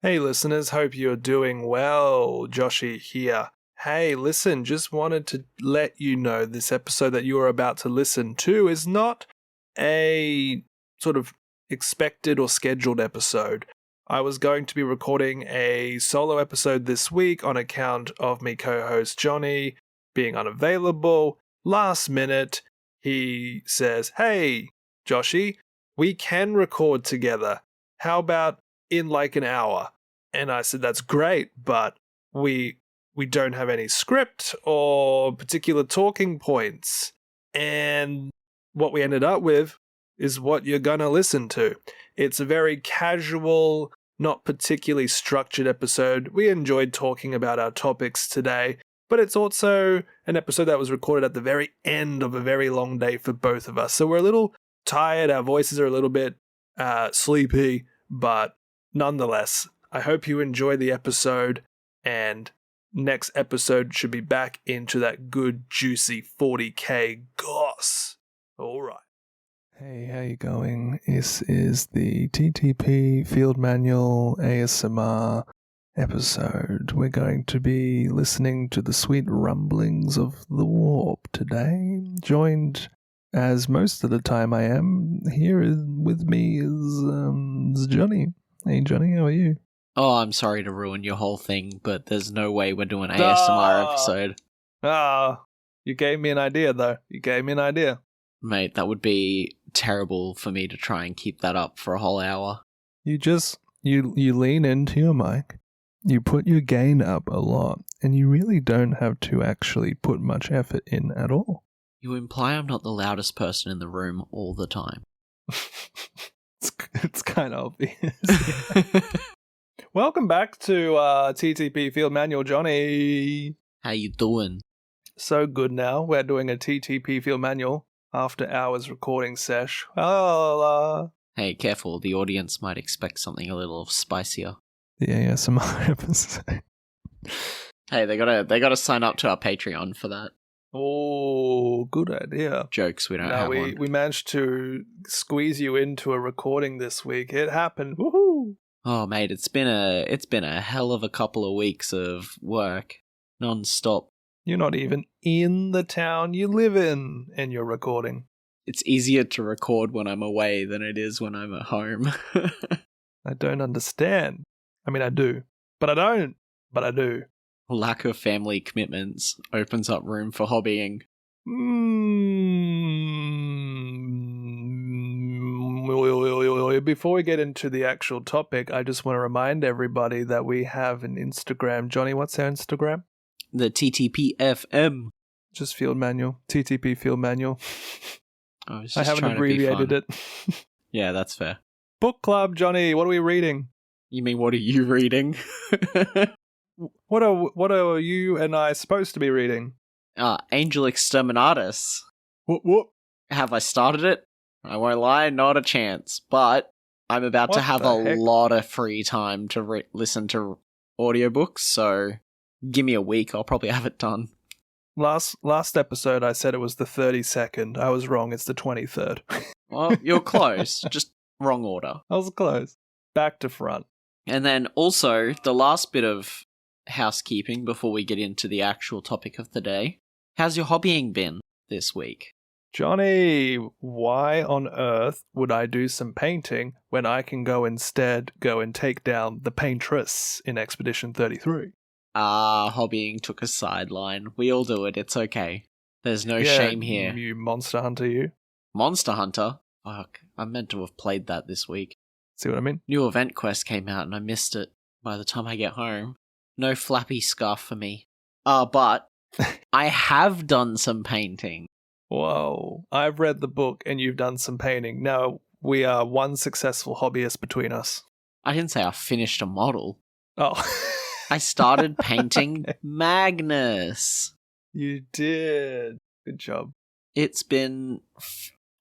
Hey listeners, hope you're doing well. Joshy here. Hey, listen, just wanted to let you know this episode that you are about to listen to is not a sort of expected or scheduled episode. I was going to be recording a solo episode this week on account of me co-host Jonny being unavailable. Last minute, he says, "Hey, Joshy, we can record together. How about in like an hour?" And I said, "That's great, but we don't have any script or particular talking points." And what we ended up with is what you're gonna listen to. It's a very casual, not particularly structured episode. We enjoyed talking about our topics today, but it's also an episode that was recorded at the very end of a very long day for both of us. So we're a little tired, our voices are a little bit sleepy, but nonetheless, I hope you enjoy the episode, and next episode should be back into that good, juicy 40k goss. All right. Hey, how you going? This is the TTP Field Manual ASMR episode. We're going to be listening to the sweet rumblings of the warp today, joined, as most of the time I am, with me is Jonny. Hey Jonny, how are you? Oh, I'm sorry to ruin your whole thing, but there's no way we're doing an ASMR episode. You gave me an idea, though. You gave me an idea. Mate, that would be terrible for me to try and keep that up for a whole hour. You lean into your mic, you put your gain up a lot, and you really don't have to actually put much effort in at all. You imply I'm not the loudest person in the room all the time. It's kind of obvious. Welcome back to TTP Field Manual, Jonny. How you doing? So good now. We're doing a TTP Field Manual after hours recording sesh. Hey, careful. The audience might expect something a little spicier. The ASMR episode. Hey, they gotta sign up to our Patreon for that. Oh, good idea. Jokes, we don't have one. We managed to squeeze you into a recording this week. It happened. Woohoo! Oh, mate, it's been a hell of a couple of weeks of work, non-stop. You're not even in the town you live in, and you're recording. It's easier to record when I'm away than it is when I'm at home. I don't understand. I mean, I do, but I don't. But I do. Lack of family commitments opens up room for hobbying. Before we get into the actual topic, I just want to remind everybody that we have an Instagram. Jonny, what's our Instagram? The TTP FM. Just Field Manual. TTP Field Manual. I haven't abbreviated it. Yeah, that's fair. Book club, Jonny. What are we reading? You mean, what are you reading? What are you and I supposed to be reading? Angel Exterminatus. What? Have I started it? I won't lie, not a chance. But I'm about to have a lot of free time to listen to audiobooks, so give me a week, I'll probably have it done. Last episode I said it was the 32nd. I was wrong, it's the 23rd. Well, you're close, just wrong order. I was close. Back to front. And then also, the last bit of housekeeping before we get into the actual topic of the day. How's your hobbying been this week? Jonny, why on earth would I do some painting when I can instead go and take down the paintress in Expedition 33? Hobbying took a sideline. We all do it, it's okay. There's no shame here. You monster hunter, you. Monster Hunter? Fuck, I meant to have played that this week. See what I mean? New event quest came out and I missed it by the time I get home. No flappy scarf for me. But I have done some painting. Whoa. I've read the book and you've done some painting. Now, we are one successful hobbyist between us. I didn't say I finished a model. Oh. I started painting Magnus. You did. Good job. It's been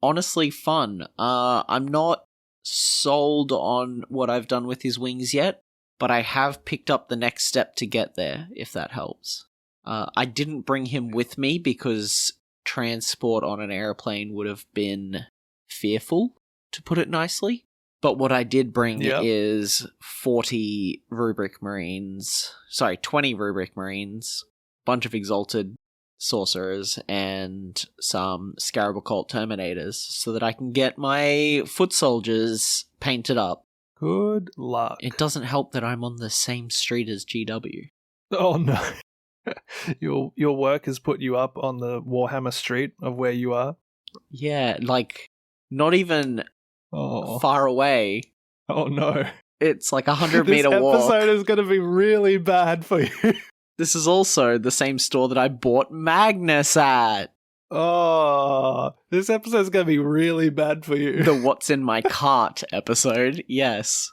honestly fun. I'm not sold on what I've done with his wings yet, but I have picked up the next step to get there, if that helps. I didn't bring him with me because transport on an airplane would have been fearful, to put it nicely. But what I did bring Yep. is 20 Rubric Marines, bunch of Exalted Sorcerers, and some Scarab Occult Terminators, so that I can get my foot soldiers painted up. Good luck. It doesn't help that I'm on the same street as GW. Oh no. Your work has put you up on the Warhammer street of where you are? Yeah, like, not even Oh. far away. Oh no. It's like 100-meter walk. This episode is going to be really bad for you. This is also the same store that I bought Magnus at. Oh, this episode is going to be really bad for you. The What's in My Cart episode, yes.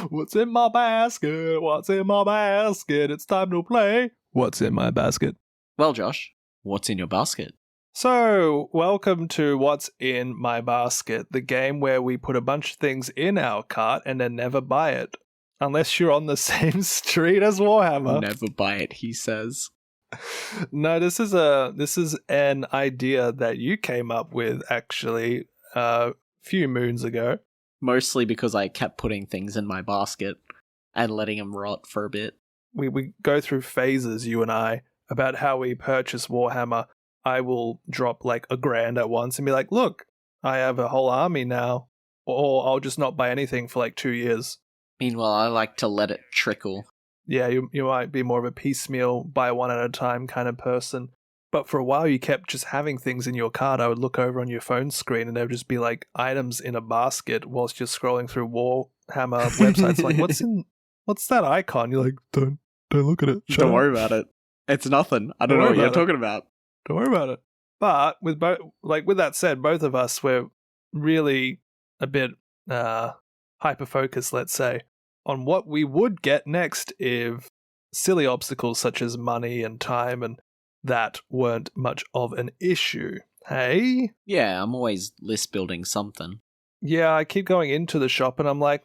What's in my basket? What's in my basket? It's time to play. What's in my basket? Well, Josh, what's in your basket? So, welcome to What's in My Basket, the game where we put a bunch of things in our cart and then never buy it. Unless you're on the same street as Warhammer. Never buy it, he says. No, this is an idea that you came up with actually a few moons ago. Mostly because I kept putting things in my basket and letting them rot for a bit. We go through phases, you and I, about how we purchase Warhammer. I will drop like $1,000 at once and be like, look, I have a whole army now. Or I'll just not buy anything for like 2 years. Meanwhile, I like to let it trickle. Yeah, you might be more of a piecemeal, buy one at a time kind of person. But for a while, you kept just having things in your cart. I would look over on your phone screen and there would just be like items in a basket whilst you're scrolling through Warhammer websites. Like, what's that icon? You're like, don't look at it. Don't worry about it. It's nothing. I don't know what you're talking about. Don't worry about it. But with that said, both of us were really a bit hyper focused, let's say, on what we would get next if silly obstacles such as money and time and that weren't much of an issue. Hey? Yeah, I'm always list building something. Yeah, I keep going into the shop and I'm like,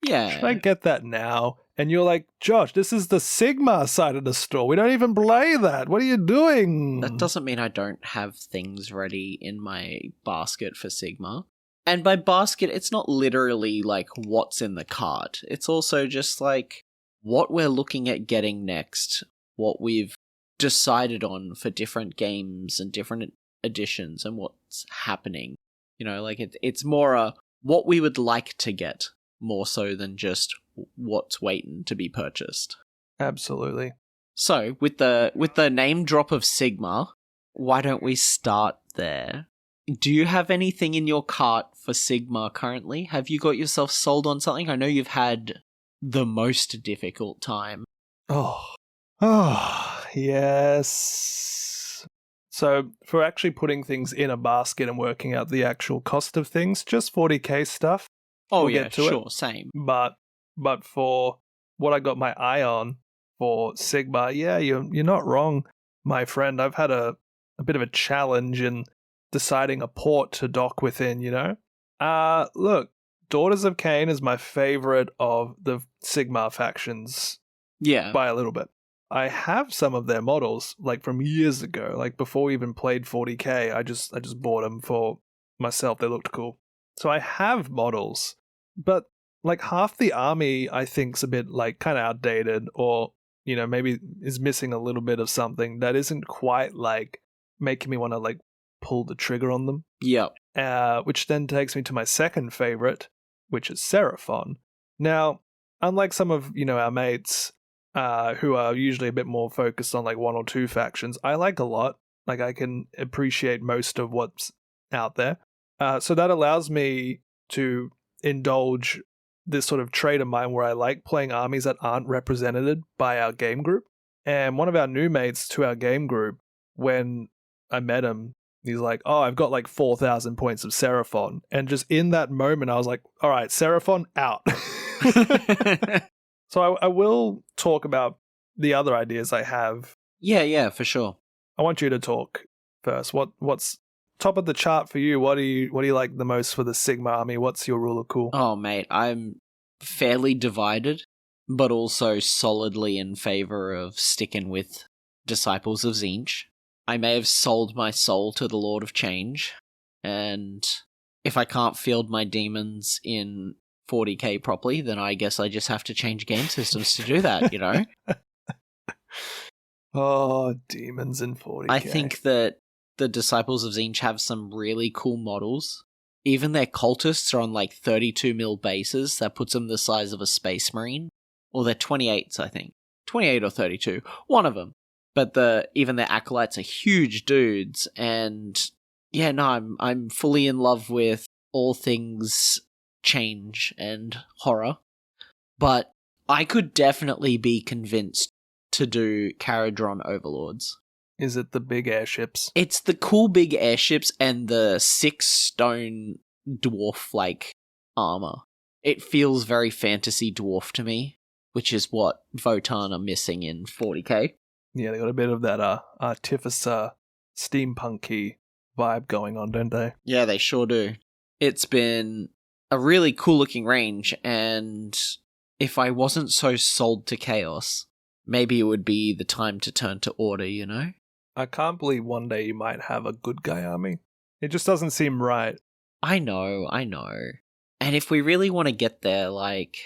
Yeah. should I get that now? And you're like, Josh, this is the Sigmar side of the store. We don't even play that. What are you doing? That doesn't mean I don't have things ready in my basket for Sigmar. And by basket, it's not literally like what's in the cart. It's also just like what we're looking at getting next, what we've decided on for different games and different editions and what's happening. You know, like it's more what we would like to get, more so than just what's waiting to be purchased. Absolutely. So, with the name drop of Sigmar, why don't we start there? Do you have anything in your cart for Sigmar currently? Have you got yourself sold on something? I know you've had the most difficult time. Oh, yes. So, for actually putting things in a basket and working out the actual cost of things, just 40k stuff. Oh, We'll yeah, get to sure, it. same. But for what I got my eye on for Sigmar, yeah, you're not wrong, my friend. I've had a bit of a challenge in deciding a port to dock within, you know? Look, Daughters of Cain is my favorite of the Sigmar factions. Yeah. By a little bit. I have some of their models, like from years ago, like before we even played 40k. I just bought them for myself. They looked cool. So I have models, but like half the army I think's a bit like kind of outdated, or you know, maybe is missing a little bit of something that isn't quite like making me want to like pull the trigger on them. Yep. Which then takes me to my second favorite, which is Seraphon. Now, unlike some of, you know, our mates who are usually a bit more focused on like one or two factions, I like a lot. Like I can appreciate most of what's out there. So that allows me to indulge this sort of trait of mine where I like playing armies that aren't represented by our game group. And one of our new mates to our game group, when I met him, he's like, oh, I've got like 4,000 points of Seraphon. And just in that moment, I was like, all right, Seraphon out. So I will talk about the other ideas I have. Yeah, for sure. I want you to talk first. What's top of the chart for you? What do you like the most for the Sigmar army? What's your rule of cool? Oh, mate, I'm fairly divided, but also solidly in favor of sticking with Disciples of Tzeentch. I may have sold my soul to the Lord of Change, and if I can't field my demons in 40k properly, then I guess I just have to change game systems to do that, you know? Oh, demons in 40k. I think that the Disciples of Zinj have some really cool models. Even their cultists are on like 32 mil bases. That puts them the size of a Space Marine. Or they're 28s, I think. 28 or 32. One of them. But even their acolytes are huge dudes. And yeah, no, I'm fully in love with all things change and horror. But I could definitely be convinced to do Caradron Overlords. Is it the big airships? It's the cool big airships and the 6-stone dwarf-like armor. It feels very fantasy dwarf to me, which is what Votann are missing in 40k. Yeah, they got a bit of that artificer, steampunky vibe going on, don't they? Yeah, they sure do. It's been a really cool-looking range, and if I wasn't so sold to Chaos, maybe it would be the time to turn to Order, you know? I can't believe one day you might have a good guy army. It just doesn't seem right. I know. And if we really want to get there, like,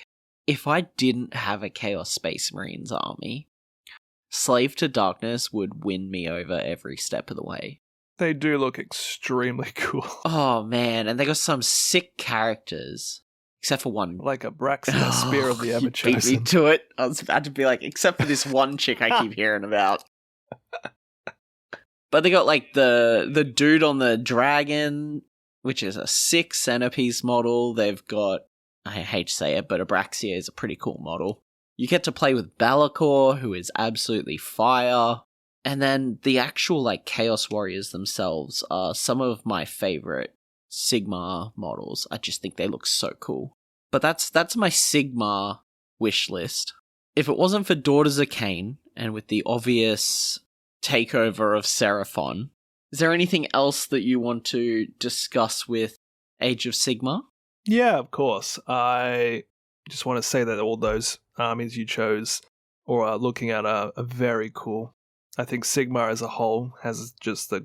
if I didn't have a Chaos Space Marines army, Slave to Darkness would win me over every step of the way. They do look extremely cool. Oh, man, and they got some sick characters. Except for one. Like a Braxton Spear of the You beat me Ever-Chosen. to it. I was about to be like, except for this one chick I keep hearing about. But they got like the dude on the dragon, which is a 6 centerpiece model. They've got, I hate to say it, but Abraxia is a pretty cool model. You get to play with Balakor, who is absolutely fire. And then the actual like Chaos Warriors themselves are some of my favorite Sigmar models. I just think they look so cool. But that's my Sigmar wish list. If it wasn't for Daughters of Cain, and with the obvious takeover of Seraphon, is there anything else that you want to discuss with Age of Sigmar? Yeah, of course. I just want to say that all those armies you chose or are looking at are very cool. I think Sigmar as a whole has just a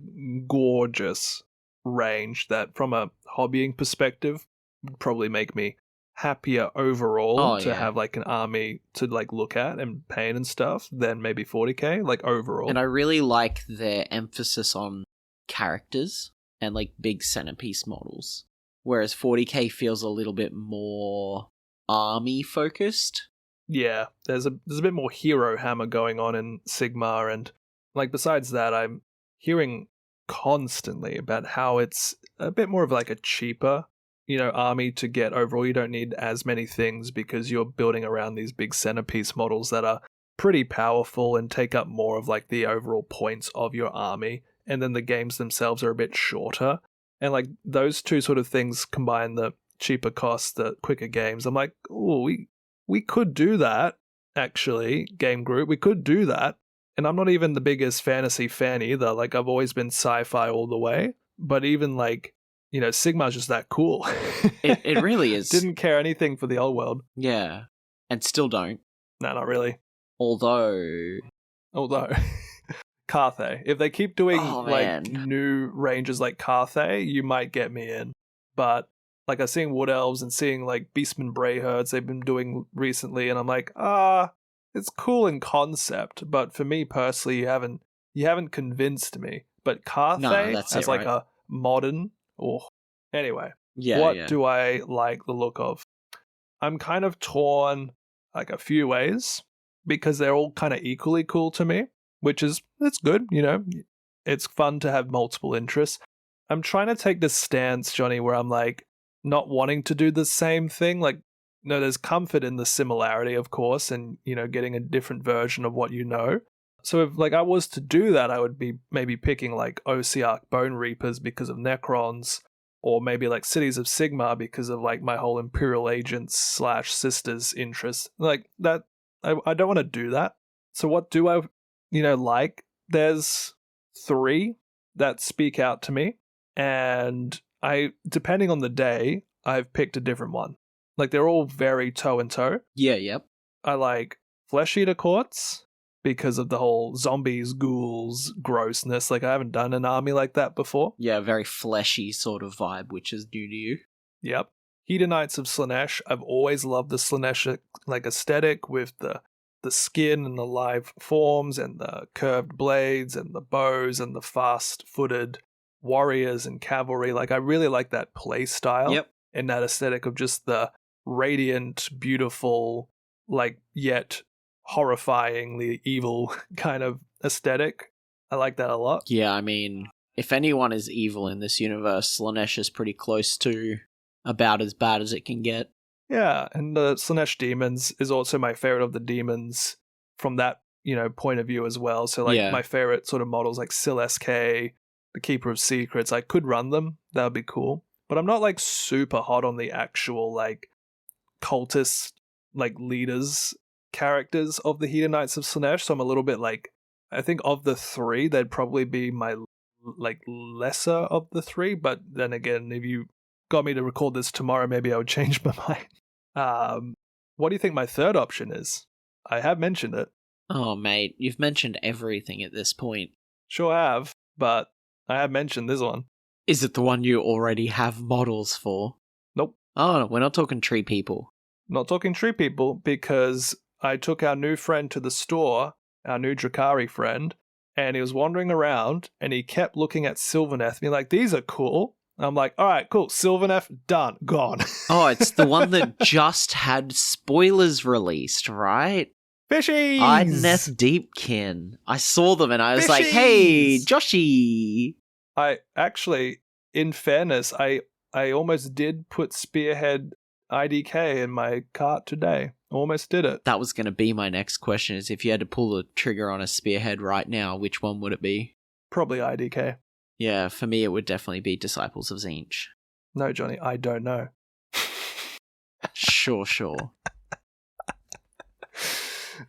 gorgeous range that, from a hobbying perspective, would probably make me happier overall to have like an army to like look at and paint and stuff than maybe 40k, like overall. And I really like their emphasis on characters and like big centerpiece models, whereas 40k feels a little bit more army focused. Yeah, there's a bit more hero hammer going on in Sigmar, and like besides that, I'm hearing constantly about how it's a bit more of like a cheaper, army to get overall. You don't need as many things because you're building around these big centerpiece models that are pretty powerful and take up more of like the overall points of your army. And then the games themselves are a bit shorter. And like those two sort of things combine, the cheaper cost, the quicker games. I'm like, oh, we could do that, actually, game group. We could do that. And I'm not even the biggest fantasy fan either. Like, I've always been sci-fi all the way. But even like, Sigmar's just that cool. It really is. Didn't care anything for the old world. Yeah. And still don't. No, not really. Although Carthay. If they keep doing man. new ranges like Carthay, you might get me in. But like I've seen Wood Elves and seeing like Beastmen Brayherds they've been doing recently, and I'm like, it's cool in concept, but for me personally, you haven't convinced me. But Carthay as like a modern, anyway. Yeah. What do I like the look of? I'm kind of torn like a few ways because they're all kind of equally cool to me, which is, it's good, It's fun to have multiple interests. I'm trying to take this stance, Johnny, where I'm like not wanting to do the same thing. Like, there's comfort in the similarity, of course, and, getting a different version of what you know. So if like I was to do that, I would be maybe picking like Ossiarch Bone Reapers because of Necrons, or maybe like Cities of Sigmar because of like my whole Imperial Agents / Sisters interest. Like that, I don't want to do that. So what do I, like? There's 3 that speak out to me, and depending on the day, I've picked a different one. Like they're all very toe and toe. Yeah, yep. I like Flesh Eater Courts, because of the whole zombies, ghouls, grossness. Like, I haven't done an army like that before. Yeah, very fleshy sort of vibe, which is new to you. Yep. Hedonites of Slaanesh. I've always loved the Slaanesh like aesthetic with the skin and the live forms and the curved blades and the bows and the fast-footed warriors and cavalry. Like, I really like that play style. Yep. And that aesthetic of just the radiant, beautiful, like, yet horrifyingly evil kind of aesthetic. I like that a lot. Yeah, I mean, if anyone is evil in this universe, Slaanesh is pretty close to about as bad as it can get. Yeah, and the Slaanesh demons is also my favorite of the demons from that, point of view as well. So, like, my favorite sort of models, like Sil SK, the Keeper of Secrets, I could run them. That would be cool. But I'm not, like, super hot on the actual, like, cultist, like, leaders characters of the Hedonites of Slaanesh. So I'm a little bit, like, I think of the three, they'd probably be my, like, lesser of the three. But then again, if you got me to record this tomorrow, maybe I would change my mind. What do you think my third option is? I have mentioned it. Oh, mate, you've mentioned everything at this point. Sure have, but I have mentioned this one. Is it the one you already have models for? Nope. Oh, no, we're not talking tree people. Not talking tree people, because I took our new friend to the store, our new Drakari friend, and he was wandering around, and he kept looking at Sylvaneth, being like, these are cool. I'm like, all right, cool, Sylvaneth, done, gone. Oh, it's the one that just had spoilers released, right? Fishies! Ideneth Deepkin. I saw them and I was like, hey, Joshy! I actually, in fairness, I almost did put Spearhead IDK in my cart today. Almost did it. That was going to be my next question, is if you had to pull the trigger on a Spearhead right now, which one would it be? Probably IDK. Yeah, for me it would definitely be Disciples of Tzeentch. No, Johnny, I don't know. Sure.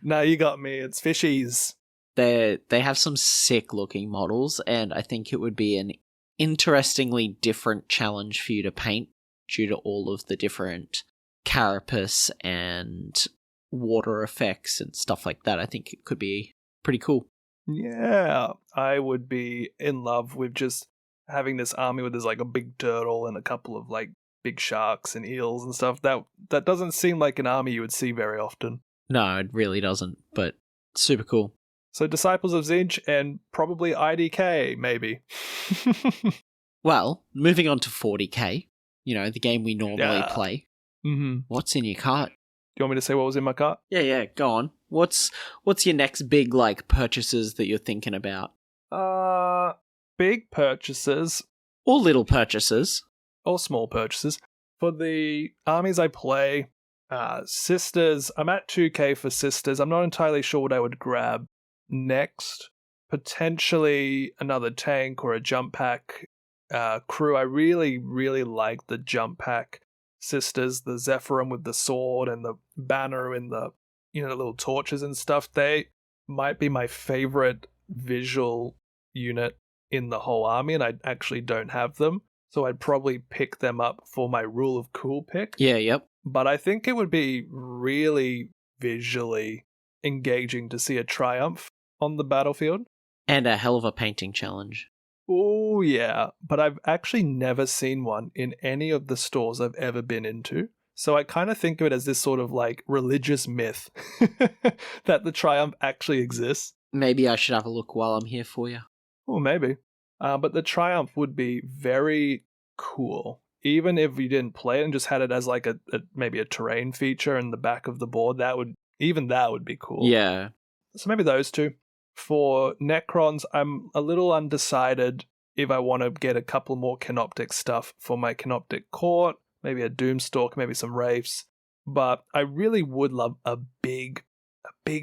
No, you got me. It's fishies. They have some sick looking models, and I think it would be an interestingly different challenge for you to paint due to all of the different carapace and water effects and stuff like that. I think it could be pretty cool. Yeah, I would be in love with just having this army where there's like a big turtle and a couple of like big sharks and eels and stuff. That doesn't seem like an army you would see very often. No, it really doesn't, but super cool. So Disciples of Tzeentch and probably IDK, maybe. Well, moving on to 40k, the game we normally play. Mm-hmm. What's in your cart? Do you want me to say what was in my cart? Yeah, go on. What's your next big, like, purchases that you're thinking about? Big purchases. Or little purchases. Or small purchases. For the armies I play, Sisters, I'm at 2k for Sisters. I'm not entirely sure what I would grab next. Potentially another tank or a jump pack crew. I really, really like the jump pack Sisters, the Zephyrim with the sword and the banner and the little torches and stuff. They might be my favorite visual unit in the whole army, and I actually don't have them, so I'd probably pick them up for my Rule of Cool pick. Yeah, yep. But I think it would be really visually engaging to see a Triumph on the battlefield. And a hell of a painting challenge. Oh, yeah. But I've actually never seen one in any of the stores I've ever been into. So I kind of think of it as this sort of like religious myth that the Triumph actually exists. Maybe I should have a look while I'm here for you. Well, maybe. But the Triumph would be very cool. Even if you didn't play it and just had it as like maybe a terrain feature in the back of the board, that would be cool. Yeah. So maybe those two. For Necrons, I'm a little undecided if I want to get a couple more Canoptic stuff for my Canoptic Court, maybe a Doomstalk, maybe some Wraiths. But I really would love a big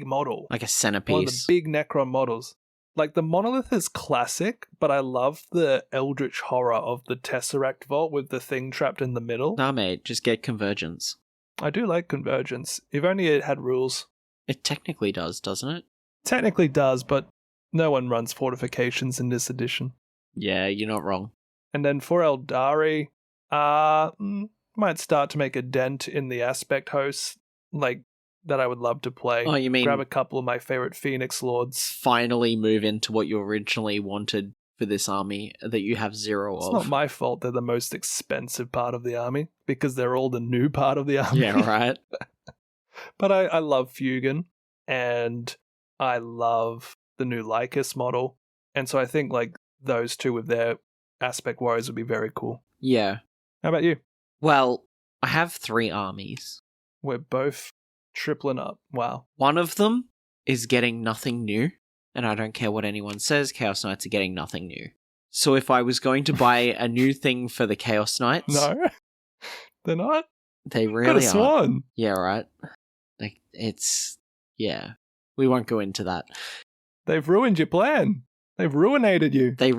model. Like a centerpiece. One of the big Necron models. Like, the Monolith is classic, but I love the eldritch horror of the Tesseract Vault with the thing trapped in the middle. Nah, mate, just get Convergence. I do like Convergence. If only it had rules. It technically does, doesn't it? Technically does, but no one runs fortifications in this edition. Yeah, you're not wrong. And then for Eldari, might start to make a dent in the aspect hosts. Like, that I would love to play. Oh, you mean grab a couple of my favorite Phoenix Lords. finally move into what you originally wanted for this army that you have zero It's of? not my fault they're the most expensive part of the army because they're all the new part of the army. Yeah, right. But I love Fugan and I love the new Lycus model. And so I think like those two with their aspect warriors would be very cool. Yeah. How about you? Well, I have 3 armies. We're both tripling up. Wow. One of them is getting nothing new, and I don't care what anyone says, Chaos Knights are getting nothing new. So if I was going to buy a new thing for the Chaos Knights... No, they're not. They really Got a are. swan. Yeah, right. Like, it's... Yeah. We won't go into that. They've ruined your plan. They've ruinated you. They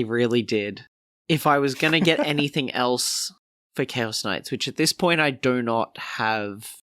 really did. If I was going to get anything else for Chaos Knights, which at this point I do not have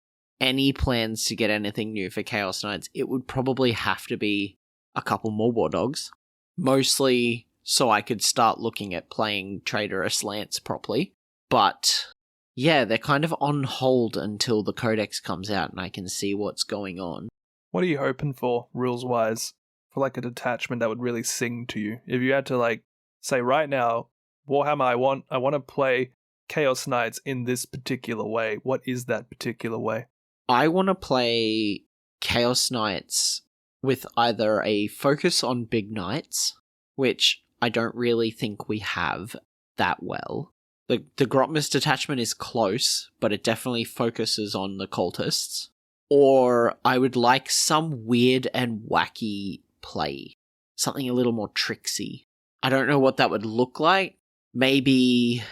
any plans to get anything new for Chaos Knights, it would probably have to be a couple more War Dogs. Mostly so I could start looking at playing Traitorous Lance properly. But yeah, they're kind of on hold until the Codex comes out and I can see what's going on. What are you hoping for, rules-wise, for like a detachment that would really sing to you? If you had to like say right now, Warhammer, I want to play Chaos Knights in this particular way. What is that particular way? I want to play Chaos Knights with either a focus on big knights, which I don't really think we have that well. The Grotmus detachment is close, but it definitely focuses on the cultists. Or I would like some weird and wacky play. Something a little more tricksy. I don't know what that would look like. Maybe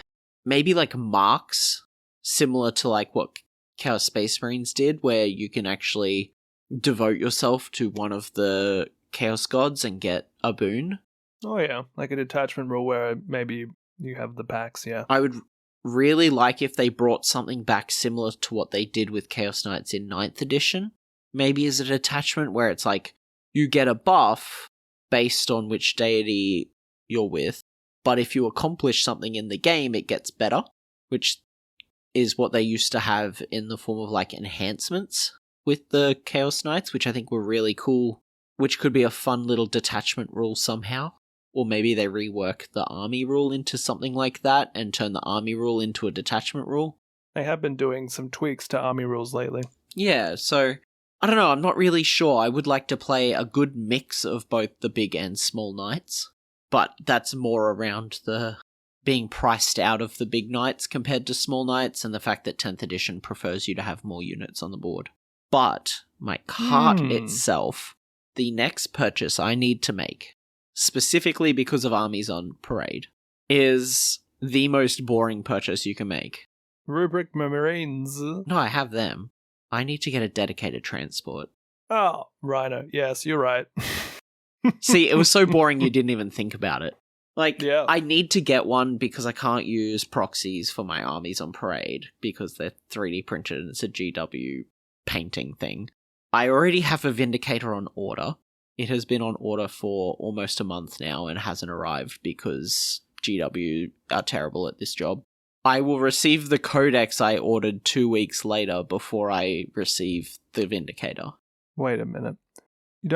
like marks, similar to like what Chaos Space Marines did, where you can actually devote yourself to one of the Chaos Gods and get a boon. Oh yeah, like a detachment rule where maybe you have the packs, yeah. I would really like if they brought something back similar to what they did with Chaos Knights in 9th edition. Maybe as a detachment where it's like, you get a buff based on which deity you're with, but if you accomplish something in the game, it gets better, which is what they used to have in the form of like enhancements with the Chaos Knights, which I think were really cool, which could be a fun little detachment rule somehow. Or maybe they rework the army rule into something like that and turn the army rule into a detachment rule. They have been doing some tweaks to army rules lately. Yeah, so I don't know, I'm not really sure. I would like to play a good mix of both the big and small knights, but that's more around the being priced out of the big knights compared to small knights and the fact that 10th edition prefers you to have more units on the board. But my cart itself, the next purchase I need to make, specifically because of armies on parade, is the most boring purchase you can make. Rubric Marines. No, I have them. I need to get a dedicated transport. Oh, Rhino. Yes, you're right. See, it was so boring you didn't even think about it. Like, Yeah. I need to get one because I can't use proxies for my armies on parade because they're 3D printed and it's a GW painting thing. I already have a Vindicator on order. It has been on order for almost a month now and hasn't arrived because GW are terrible at this job. I will receive the Codex I ordered 2 weeks later before I receive the Vindicator. Wait a minute. You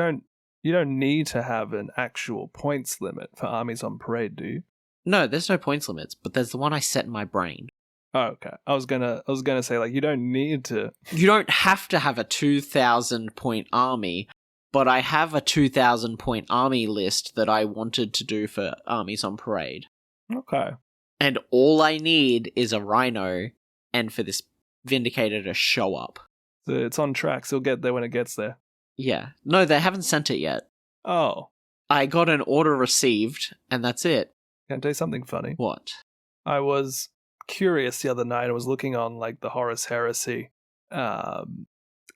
don't need to have an actual points limit for armies on parade, do you? No, there's no points limits, but there's the one I set in my brain. Oh, okay. I was gonna say like you don't need to. You don't have to have a 2,000 point army, but I have a 2,000 point army list that I wanted to do for armies on parade. Okay. And all I need is a Rhino and for this Vindicator to show up. So it's on track, so it'll get there when it gets there. Yeah. No, they haven't sent it yet. Oh. I got an order received, and that's it. Can I tell you something funny? What? I was curious the other night. I was looking on like the Horus Heresy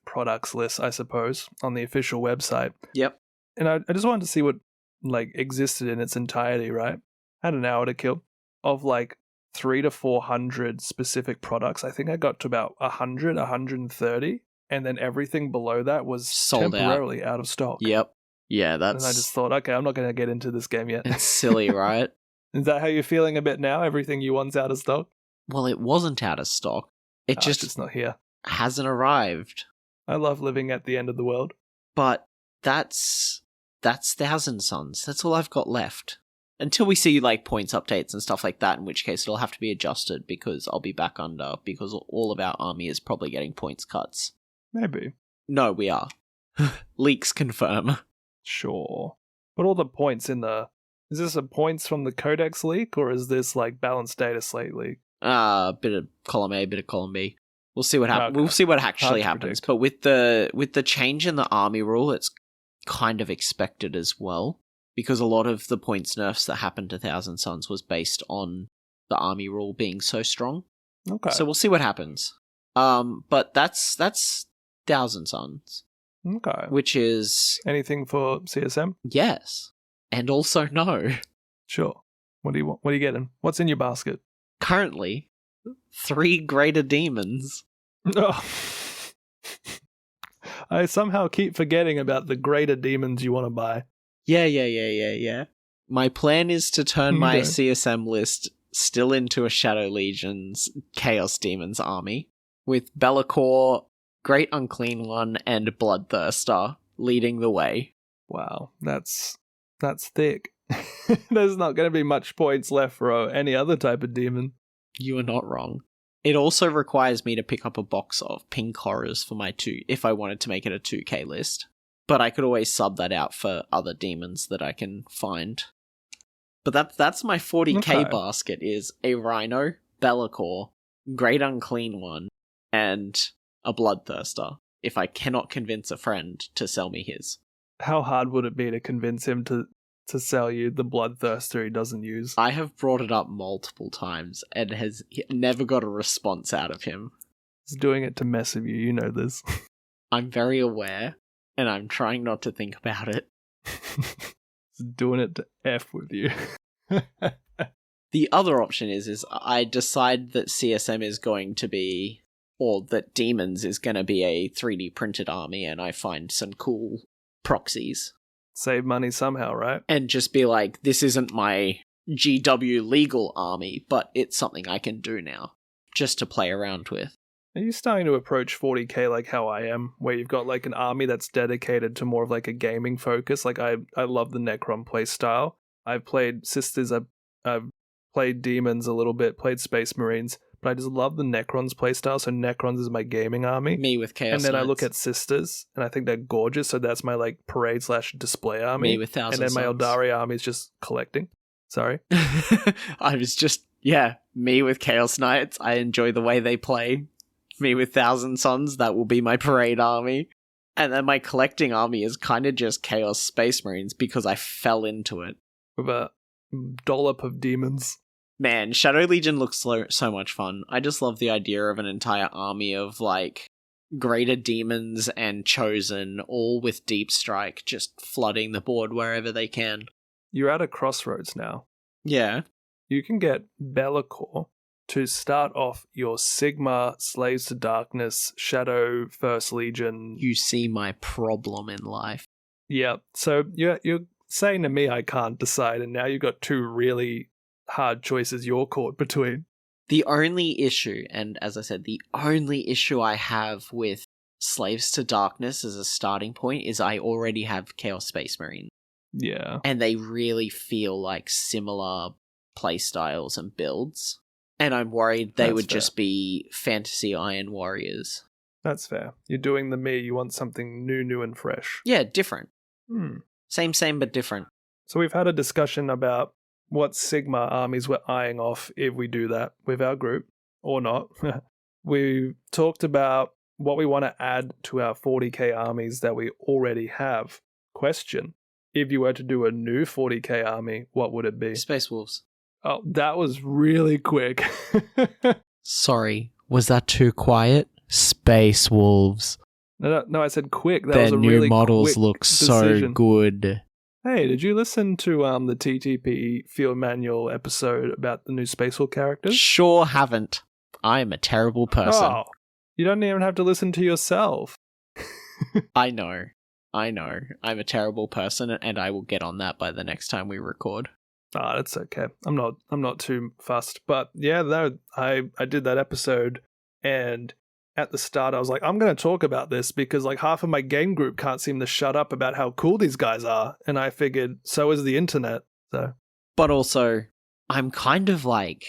products list, I suppose, on the official website. Yep. And I just wanted to see what like existed in its entirety, right? I had an hour to kill of like 300 to 400 specific products. I think I got to about 100, 130, and then everything below that was Sold temporarily out of stock. Yep. Yeah, that's... And I just thought, okay, I'm not going to get into this game yet. It's silly, right? Is that how you're feeling a bit now? Everything you want's out of stock? Well, it wasn't out of stock. It It's just just not here. hasn't arrived. I love living at the end of the world. But that's Thousand Suns. That's all I've got left. Until we see like points updates and stuff like that, in which case it'll have to be adjusted because I'll be back under because all of our army is probably getting points cuts. Maybe. No, we are. Leaks confirm. Sure. But all the points in the... Is this a points from the Codex leak, or is this like balanced data slate leak? Bit of column A, bit of column B. We'll see what happens. Okay. We'll see what actually happens. Predict. But with the change in the army rule, it's kind of expected as well. Because a lot of the points nerfs that happened to Thousand Suns was based on the army rule being so strong. Okay. So we'll see what happens. But that's Thousand Suns. Okay. Which is... Anything for CSM? Yes. And also no. Sure. What do you want? What are you getting? What's in your basket? Currently, 3 greater demons. Oh. I somehow keep forgetting about the greater demons you want to buy. Yeah. My plan is to turn my CSM list still into a Shadow Legion's Chaos Demons army, with Be'lakor, Great Unclean One, and Bloodthirster leading the way. Wow, that's thick. There's not going to be much points left for any other type of demon. You are not wrong. It also requires me to pick up a box of Pink Horrors for my 2, if I wanted to make it a 2k list. But I could always sub that out for other demons that I can find. But that's my 40k basket, is a Rhino, Be'lakor, Great Unclean One, and a Bloodthirster, if I cannot convince a friend to sell me his. How hard would it be to convince him to sell you the Bloodthirster he doesn't use? I have brought it up multiple times and has never got a response out of him. He's doing it to mess with you, you know this. I'm very aware, and I'm trying not to think about it. He's doing it to F with you. The other option is I decide that CSM is going to be, or that Demons is going to be a 3D printed army, and I find some cool proxies. Save money somehow, right? And just be like, this isn't my GW legal army, but it's something I can do now, just to play around with. Are you starting to approach 40k like how I am, where you've got like an army that's dedicated to more of like a gaming focus? Like I love the Necron playstyle. I've played Sisters, I've played Demons a little bit, played Space Marines, but I just love the Necrons playstyle, so Necrons is my gaming army. Me with Chaos And then Knights. I look at Sisters, and I think they're gorgeous, so that's my like parade/display army. Me with Thousand And then my Suns. Eldari army is just collecting. Sorry. I was just, me with Chaos Knights. I enjoy the way they play. Me with Thousand Suns, that will be my parade army. And then my collecting army is kind of just Chaos Space Marines because I fell into it. With a dollop of demons. Man, Shadow Legion looks so much fun. I just love the idea of an entire army of, like, greater demons and chosen, all with deep strike, just flooding the board wherever they can. You're at a crossroads now. Yeah. You can get Be'lakor to start off your Sigmar, Slaves to Darkness, Shadow, First Legion. You see my problem in life. Yeah, so you're saying to me I can't decide, and now you've got 2 really hard choices you're caught between. The only issue, and as I said, the only issue I have with Slaves to Darkness as a starting point is I already have Chaos Space Marine. Yeah. And they really feel like similar playstyles and builds. And I'm worried they would just be Fantasy Iron Warriors. That's fair. You're doing the me, you want something new and fresh. Yeah, different. Hmm. Same, but different. So we've had a discussion about what Sigmar armies we're eyeing off if we do that with our group, or not. We talked about what we want to add to our 40k armies that we already have. Question: if you were to do a new 40k army, what would it be? Space Wolves. Oh, that was really quick. Sorry, was that too quiet? Space Wolves. No, I said quick. That Their was a new really models quick look decision. so good. Hey, did you listen to the TTP Field Manual episode about the new Space Wolf characters? Sure haven't. I am a terrible person. Oh, you don't even have to listen to yourself. I know. I'm a terrible person, and I will get on that by the next time we record. Ah, that's okay. I'm not too fussed. But yeah, no, I did that episode, and at the start, I was like, I'm going to talk about this because like half of my game group can't seem to shut up about how cool these guys are. And I figured so is the internet. So, But also, I'm kind of like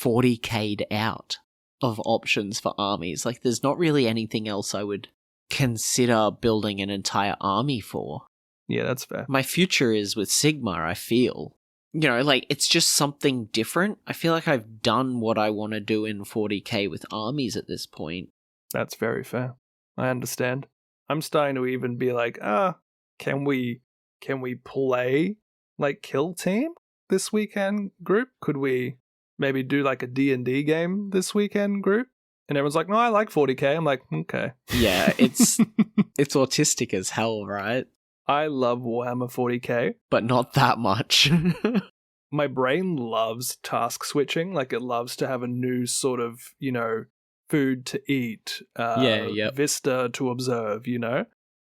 40k'd out of options for armies. Like, there's not really anything else I would consider building an entire army for. yeah, that's fair. My future is with Sigmar, I feel. You know, like, it's just something different. I feel like I've done what I want to do in 40k with armies at this point. That's very fair. I understand. I'm starting to even be like, can we play like Kill Team this weekend group? Could we maybe do like a D&D game this weekend group? And everyone's like, no, I like 40k. I'm like, okay. Yeah, it's autistic as hell, right? I love Warhammer 40k. But not that much. My brain loves task switching. Like it loves to have a new sort of, food to eat, vista to observe,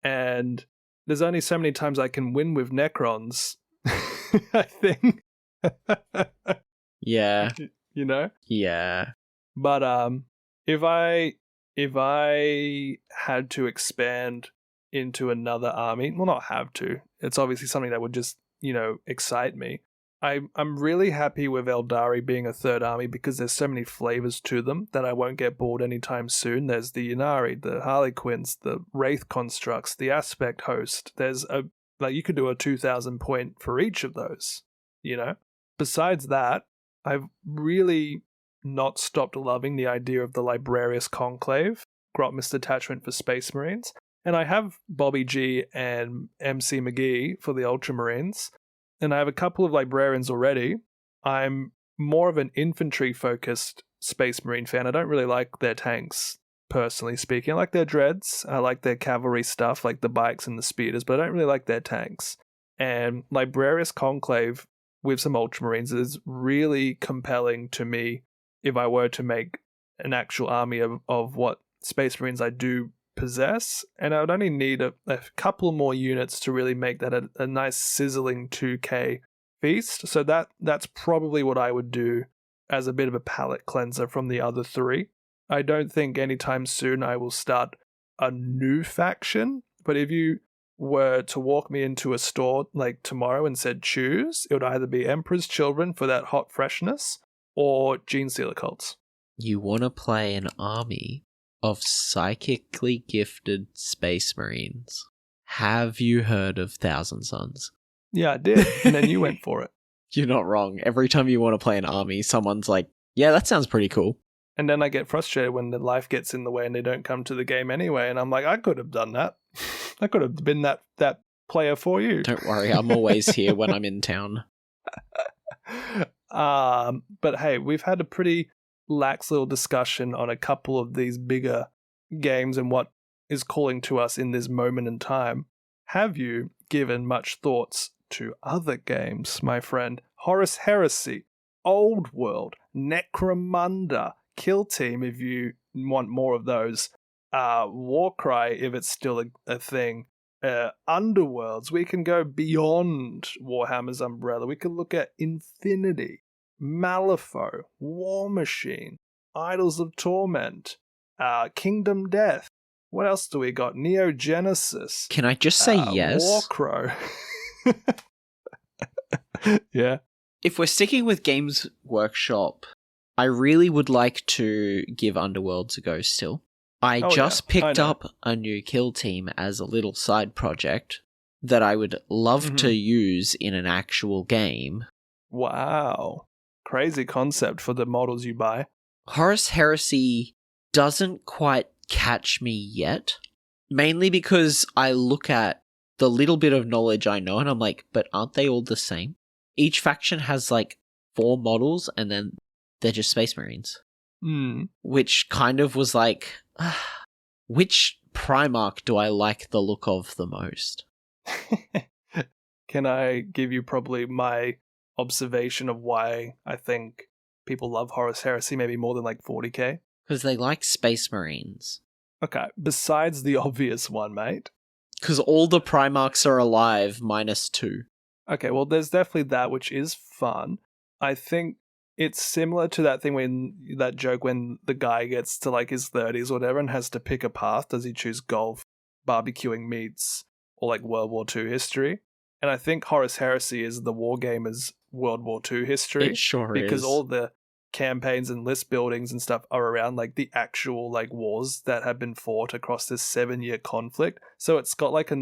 And there's only so many times I can win with Necrons, I think. Yeah. Yeah. But if I had to expand into another army, well, not have to. It's obviously something that would just, excite me. I'm really happy with Eldari being a third army because there's so many flavors to them that I won't get bored anytime soon. There's the Ynnari, the Harlequins, the Wraith constructs, the Aspect host. There's you could do a 2,000 point for each of those, Besides that, I've really not stopped loving the idea of the Librarius Conclave, Grotmist Detachment for Space Marines. And I have Bobby G and MC McGee for the Ultramarines. And I have a couple of Librarians already. I'm more of an infantry-focused Space Marine fan. I don't really like their tanks, personally speaking. I like their dreads. I like their cavalry stuff, like the bikes and the speeders, but I don't really like their tanks. And Librarius Conclave with some Ultramarines is really compelling to me if I were to make an actual army of what Space Marines I do possess, and I would only need a couple more units to really make that a nice sizzling 2k feast. So that's probably what I would do as a bit of a palate cleanser from the other three. I don't think anytime soon I will start a new faction, but if you were to walk me into a store like tomorrow and said choose, it would either be Emperor's Children for that hot freshness or Gene Stealer cults. You want to play an army of psychically gifted Space Marines. Have you heard of Thousand Sons? Yeah, I did. And then you went for it. You're not wrong. Every time you want to play an army, someone's like, yeah, that sounds pretty cool. And then I get frustrated when the life gets in the way and they don't come to the game anyway. And I'm like, I could have done that. I could have been that player for you. Don't worry, I'm always here when I'm in town. But hey, we've had a pretty lax little discussion on a couple of these bigger games and what is calling to us in this moment in time. Have you given much thoughts to other games, my friend? Horus Heresy, Old World, Necromunda, Kill Team if you want more of those, Warcry if it's still a thing, Underworlds. We can go beyond Warhammer's umbrella. We could look at Infinity, Malifaux, War Machine, Idols of Torment, Kingdom Death. What else do we got? Neo Genesis. Can I just say yes? Warcrow. Yeah. If we're sticking with Games Workshop, I really would like to give Underworlds a go still. I just picked up a new Kill Team as a little side project that I would love to use in an actual game. Wow. Crazy concept for the models you buy. Horus Heresy doesn't quite catch me yet, mainly because I look at the little bit of knowledge I know and I'm like, but aren't they all the same? Each faction has like 4 models and then they're just Space Marines. Which kind of was like, which Primarch do I like the look of the most? Can I give you probably my observation of why I think people love Horus Heresy maybe more than like 40k? Because they like Space Marines. Okay, besides the obvious one, mate. Because all the Primarchs are alive, -2. Okay, well, there's definitely that, which is fun. I think it's similar to that thing that joke when the guy gets to like his 30s or whatever and has to pick a path. Does he choose golf, barbecuing meats, or like World War II history? And I think Horus Heresy is the Wargamers World War II history. It sure because is. all the campaigns and list buildings and stuff are around like the actual like wars that have been fought across this 7-year conflict. So it's got like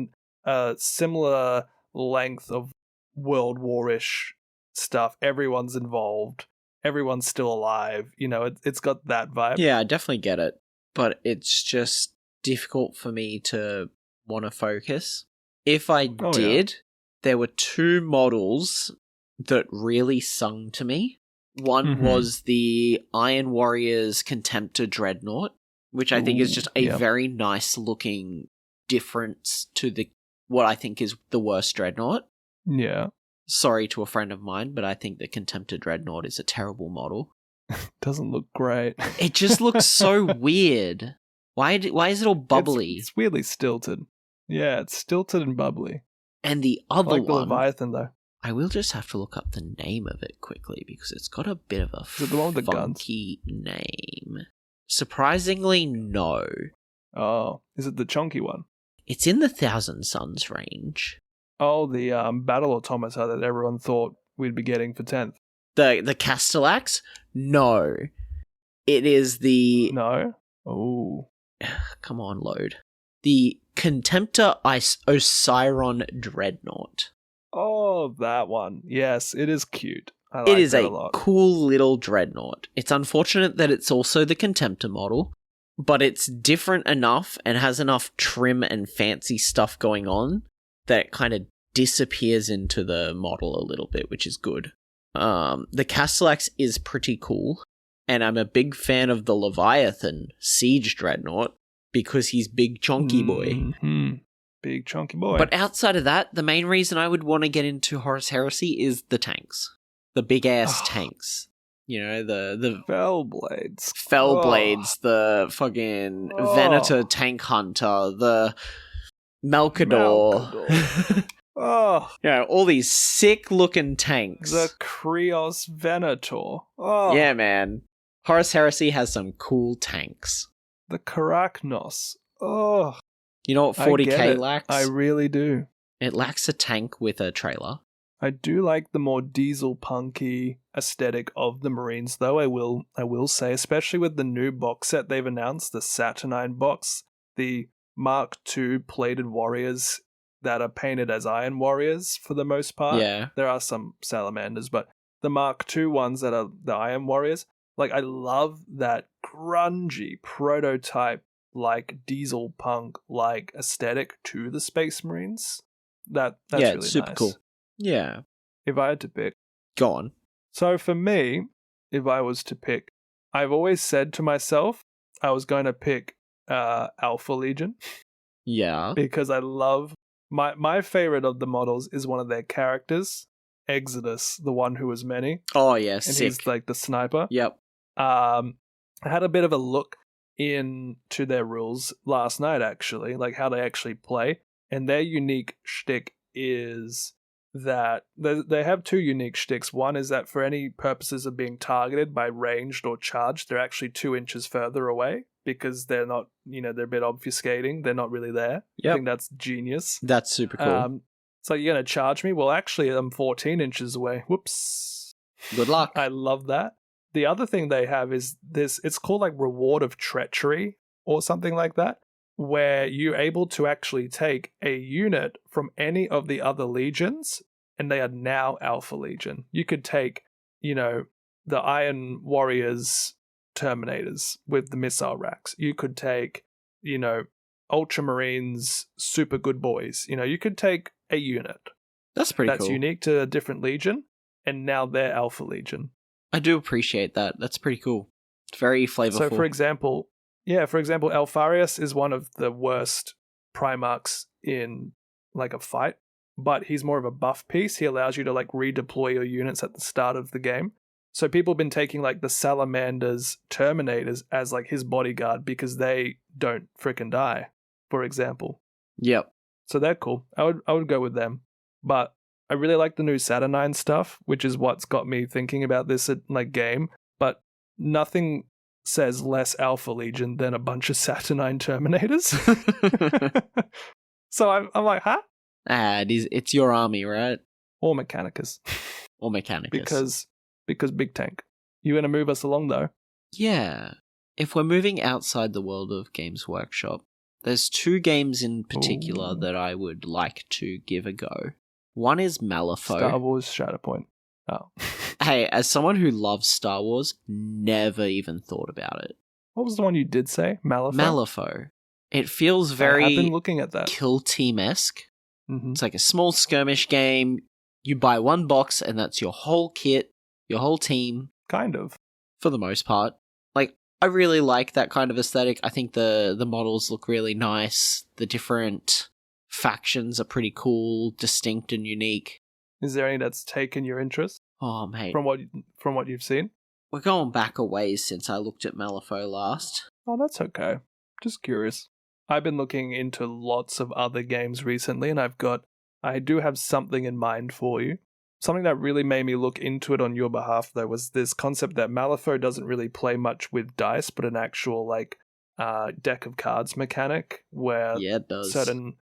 a similar length of World War-ish stuff. Everyone's involved. Everyone's still alive. You know, it's got that vibe. Yeah, I definitely get it. But it's just difficult for me to want to focus. If I did, there were 2 models that really sung to me. One was the Iron Warriors Contemptor Dreadnought, which I think is just a very nice looking difference to what I think is the worst Dreadnought. Yeah. Sorry to a friend of mine, but I think the Contemptor Dreadnought is a terrible model. Doesn't look great. It just looks so weird. Why is it all bubbly? It's weirdly stilted. Yeah, it's stilted and bubbly. And the other like the one, Leviathan, though. I will just have to look up the name of it quickly because it's got a bit of a Is it the one with the funky name. Surprisingly, no. Oh, is it the chunky one? It's in the Thousand Suns range. Oh, the battle automata that everyone thought we'd be getting for 10th. The Castellax? No. It is the... No? Oh. Come on, load. The Contemptor Osiron Dreadnought. Oh, that one. Yes, it is cute. I like it is that a lot. cool little dreadnought. It's unfortunate that it's also the Contemptor model, but it's different enough and has enough trim and fancy stuff going on that it kind of disappears into the model a little bit, which is good. The Castellax is pretty cool, and I'm a big fan of the Leviathan Siege Dreadnought because he's big chonky boy. Mm-hmm. Big chunky boy. But outside of that, the main reason I would want to get into Horus Heresy is the tanks. The big-ass tanks. You know, the Fell Blades. The fucking Venator Tank Hunter, the Malkador. Oh. You know, all these sick-looking tanks. The Krios Venator. Oh. Yeah, man. Horus Heresy has some cool tanks. The Karaknos. Oh. You know what 40k lacks? I really do. It lacks a tank with a trailer. I do like the more diesel punky aesthetic of the Marines, though. I will say, especially with the new box set they've announced, the Saturnine box, the Mark II plated warriors that are painted as Iron Warriors for the most part. Yeah. There are some salamanders, but the Mark II ones that are the Iron Warriors, like I love that grungy prototype, like diesel punk like aesthetic to the Space Marines. That's really it's super nice. cool. Yeah. If I had to pick. Go on. So for me, if I was to pick, I've always said to myself I was going to pick Alpha Legion. Yeah. Because I love my favorite of the models is one of their characters, Exodus, the one who was many. Oh yeah, and sick. he's like the sniper. Yep. I had a bit of a look into their rules last night, actually, like how they actually play, and their unique shtick is that they have 2 unique shticks. One is that for any purposes of being targeted by ranged or charged, they're actually 2 inches further away because they're not, they're a bit obfuscating. They're not really there. Yep. I think that's genius. That's super cool. It's like, you're going to charge me? Well, actually, I'm 14 inches away. Whoops. Good luck. I love that. The other thing they have is this, it's called like Reward of Treachery or something like that, where you're able to actually take a unit from any of the other legions, and they are now Alpha Legion. You could take, the Iron Warriors Terminators with the missile racks. You could take, Ultramarines Super Good Boys. You could take a unit. That's pretty cool. That's unique to a different legion, and now they're Alpha Legion. I do appreciate that. That's pretty cool. It's very flavorful. So, for example, Alfarius is one of the worst Primarchs in like a fight, but he's more of a buff piece. He allows you to like redeploy your units at the start of the game. So people have been taking like the Salamanders, Terminators as like his bodyguard because they don't frickin' die, for example. Yep. So they're cool. I would go with them. But I really like the new Saturnine stuff, which is what's got me thinking about this game. But nothing says less Alpha Legion than a bunch of Saturnine Terminators. So I'm like, huh? It's your army, right? Or Mechanicus. Or Mechanicus. Because big tank. You gonna move us along though? Yeah. If we're moving outside the world of Games Workshop, there's 2 games in particular that I would like to give a go. One is Malifaux. Star Wars Shatterpoint. Oh. Hey, as someone who loves Star Wars, never even thought about it. What was the one you did say? Malifaux? Malifaux. It feels very I've been looking at that. Kill Team-esque. Mm-hmm. It's like a small skirmish game. You buy one box and that's your whole kit, your whole team. Kind of. For the most part. Like, I really like that kind of aesthetic. I think the models look really nice. The different factions are pretty cool, distinct and unique. Is there any that's taken your interest? Oh, mate. From what you've seen? We're going back a ways since I looked at Malifaux last. Oh, that's okay. Just curious. I've been looking into lots of other games recently, and I do have something in mind for you. Something that really made me look into it on your behalf, though, was this concept that Malifaux doesn't really play much with dice, but an actual, deck of cards mechanic, where it does. Certain,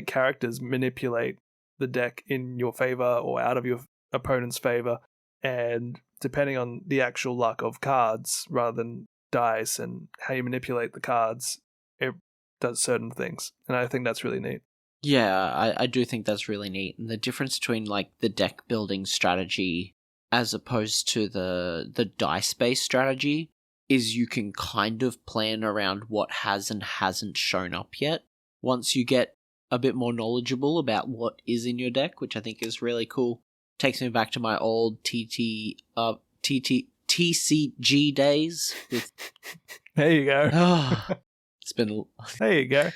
characters manipulate the deck in your favor or out of your opponent's favor, and depending on the actual luck of cards, rather than dice and how you manipulate the cards, it does certain things. And I think that's really neat. Yeah, I do think that's really neat. And the difference between, the deck building strategy as opposed to the dice-based strategy is you can kind of plan around what has and hasn't shown up yet once you get a bit more knowledgeable about what is in your deck, which I think is really cool. Takes me back to my old TCG days. There you go. It's been... There you go.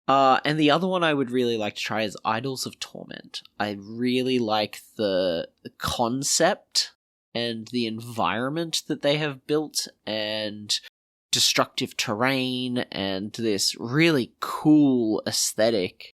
And the other one I would really like to try is Idols of Torment. I really like the concept and the environment that they have built, and destructive terrain, and this really cool aesthetic.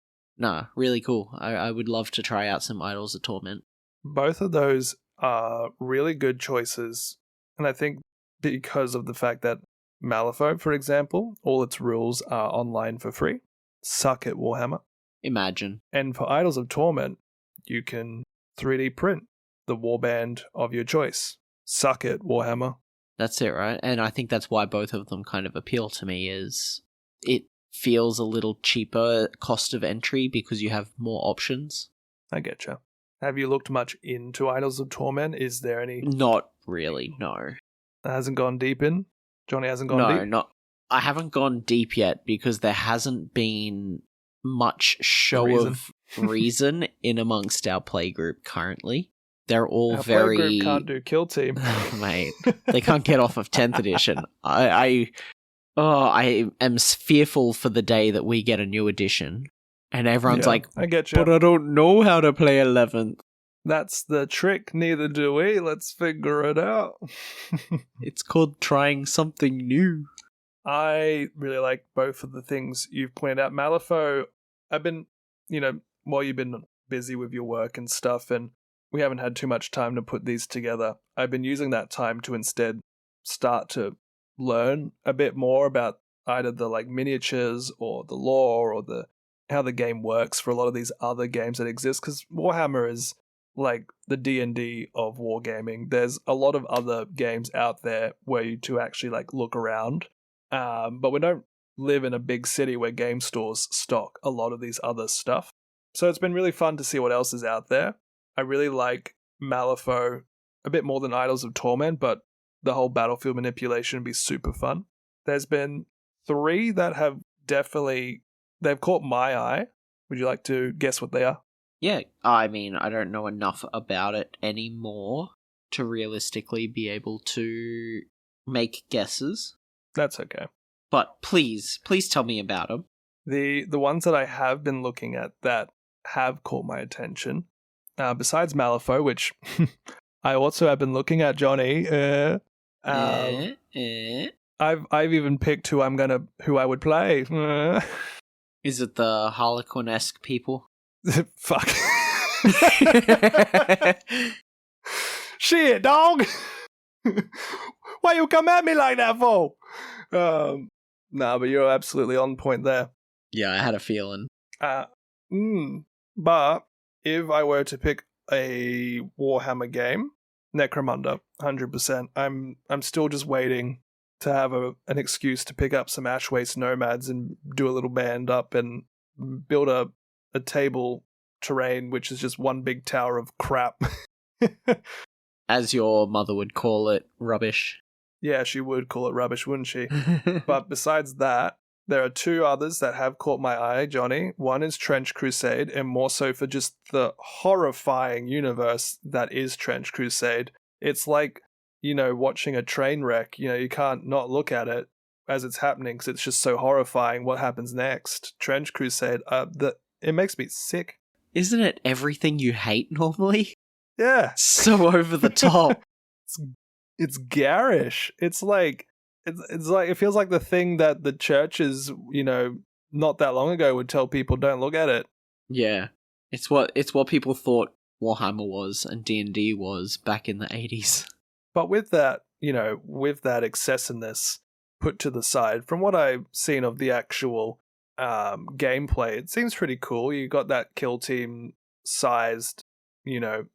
Really cool. I would love to try out some Idols of Torment. Both of those are really good choices, and I think because of the fact that Malifaux, for example, all its rules are online for free. Suck it, Warhammer. Imagine. And for Idols of Torment, you can 3D print the warband of your choice. Suck it, Warhammer. That's it, right? And I think that's why both of them kind of appeal to me, is it feels a little cheaper cost of entry because you have more options. I getcha. Have you looked much into Idols of Torment? Is there any... Not really, no. It hasn't gone deep in? Johnny hasn't gone deep? No, I haven't gone deep yet because there hasn't been much show of reason in amongst our playgroup currently. They're all our very... playgroup can't do Kill Team. Mate, they can't get off of 10th edition. I am fearful for the day that we get a new edition. And everyone's like, I get you. But I don't know how to play 11th. That's the trick, neither do we. Let's figure it out. It's called trying something new. I really like both of the things you've pointed out. Malifaux, I've been, while you've been busy with your work and stuff, and we haven't had too much time to put these together, I've been using that time to instead start to learn a bit more about either the miniatures or the lore or how the game works for a lot of these other games that exist, because Warhammer is the D&D of wargaming. There's a lot of other games out there where you to actually look around. But we don't live in a big city where game stores stock a lot of these other stuff. So it's been really fun to see what else is out there. I really like Malifaux a bit more than Idols of Torment, but the whole battlefield manipulation would be super fun. There's been 3 that have they've caught my eye. Would you like to guess what they are? Yeah, I mean, I don't know enough about it anymore to realistically be able to make guesses. That's okay. But please tell me about them. The ones that I have been looking at that have caught my attention, besides Malifaux, which I also have been looking at, Johnny. I've even picked who I would play. Is it the Harlequin-esque people? Fuck. Shit, dog! Why you come at me like that for? Nah, but you're absolutely on point there. Yeah, I had a feeling. But if I were to pick a Warhammer game, Necromunda, 100%. I'm still just waiting to have an excuse to pick up some Ash Waste Nomads and do a little band up and build a table terrain, which is just one big tower of crap. As your mother would call it, rubbish. Yeah, she would call it rubbish, wouldn't she? But besides that, there are two others that have caught my eye, Johnny. One is Trench Crusade, and more so for just the horrifying universe that is Trench Crusade. It's like, watching a train wreck. You can't not look at it as it's happening because it's just so horrifying what happens next. Trench Crusade, it makes me sick. Isn't it everything you hate normally? Yeah. So over the top. It's garish. It's like it feels like the thing that the churches, not that long ago would tell people don't look at it. Yeah. It's what people thought Warhammer was and D&D was back in the 80s. But with that, with that excessiveness put to the side, from what I've seen of the actual gameplay, it seems pretty cool. You got that kill team sized,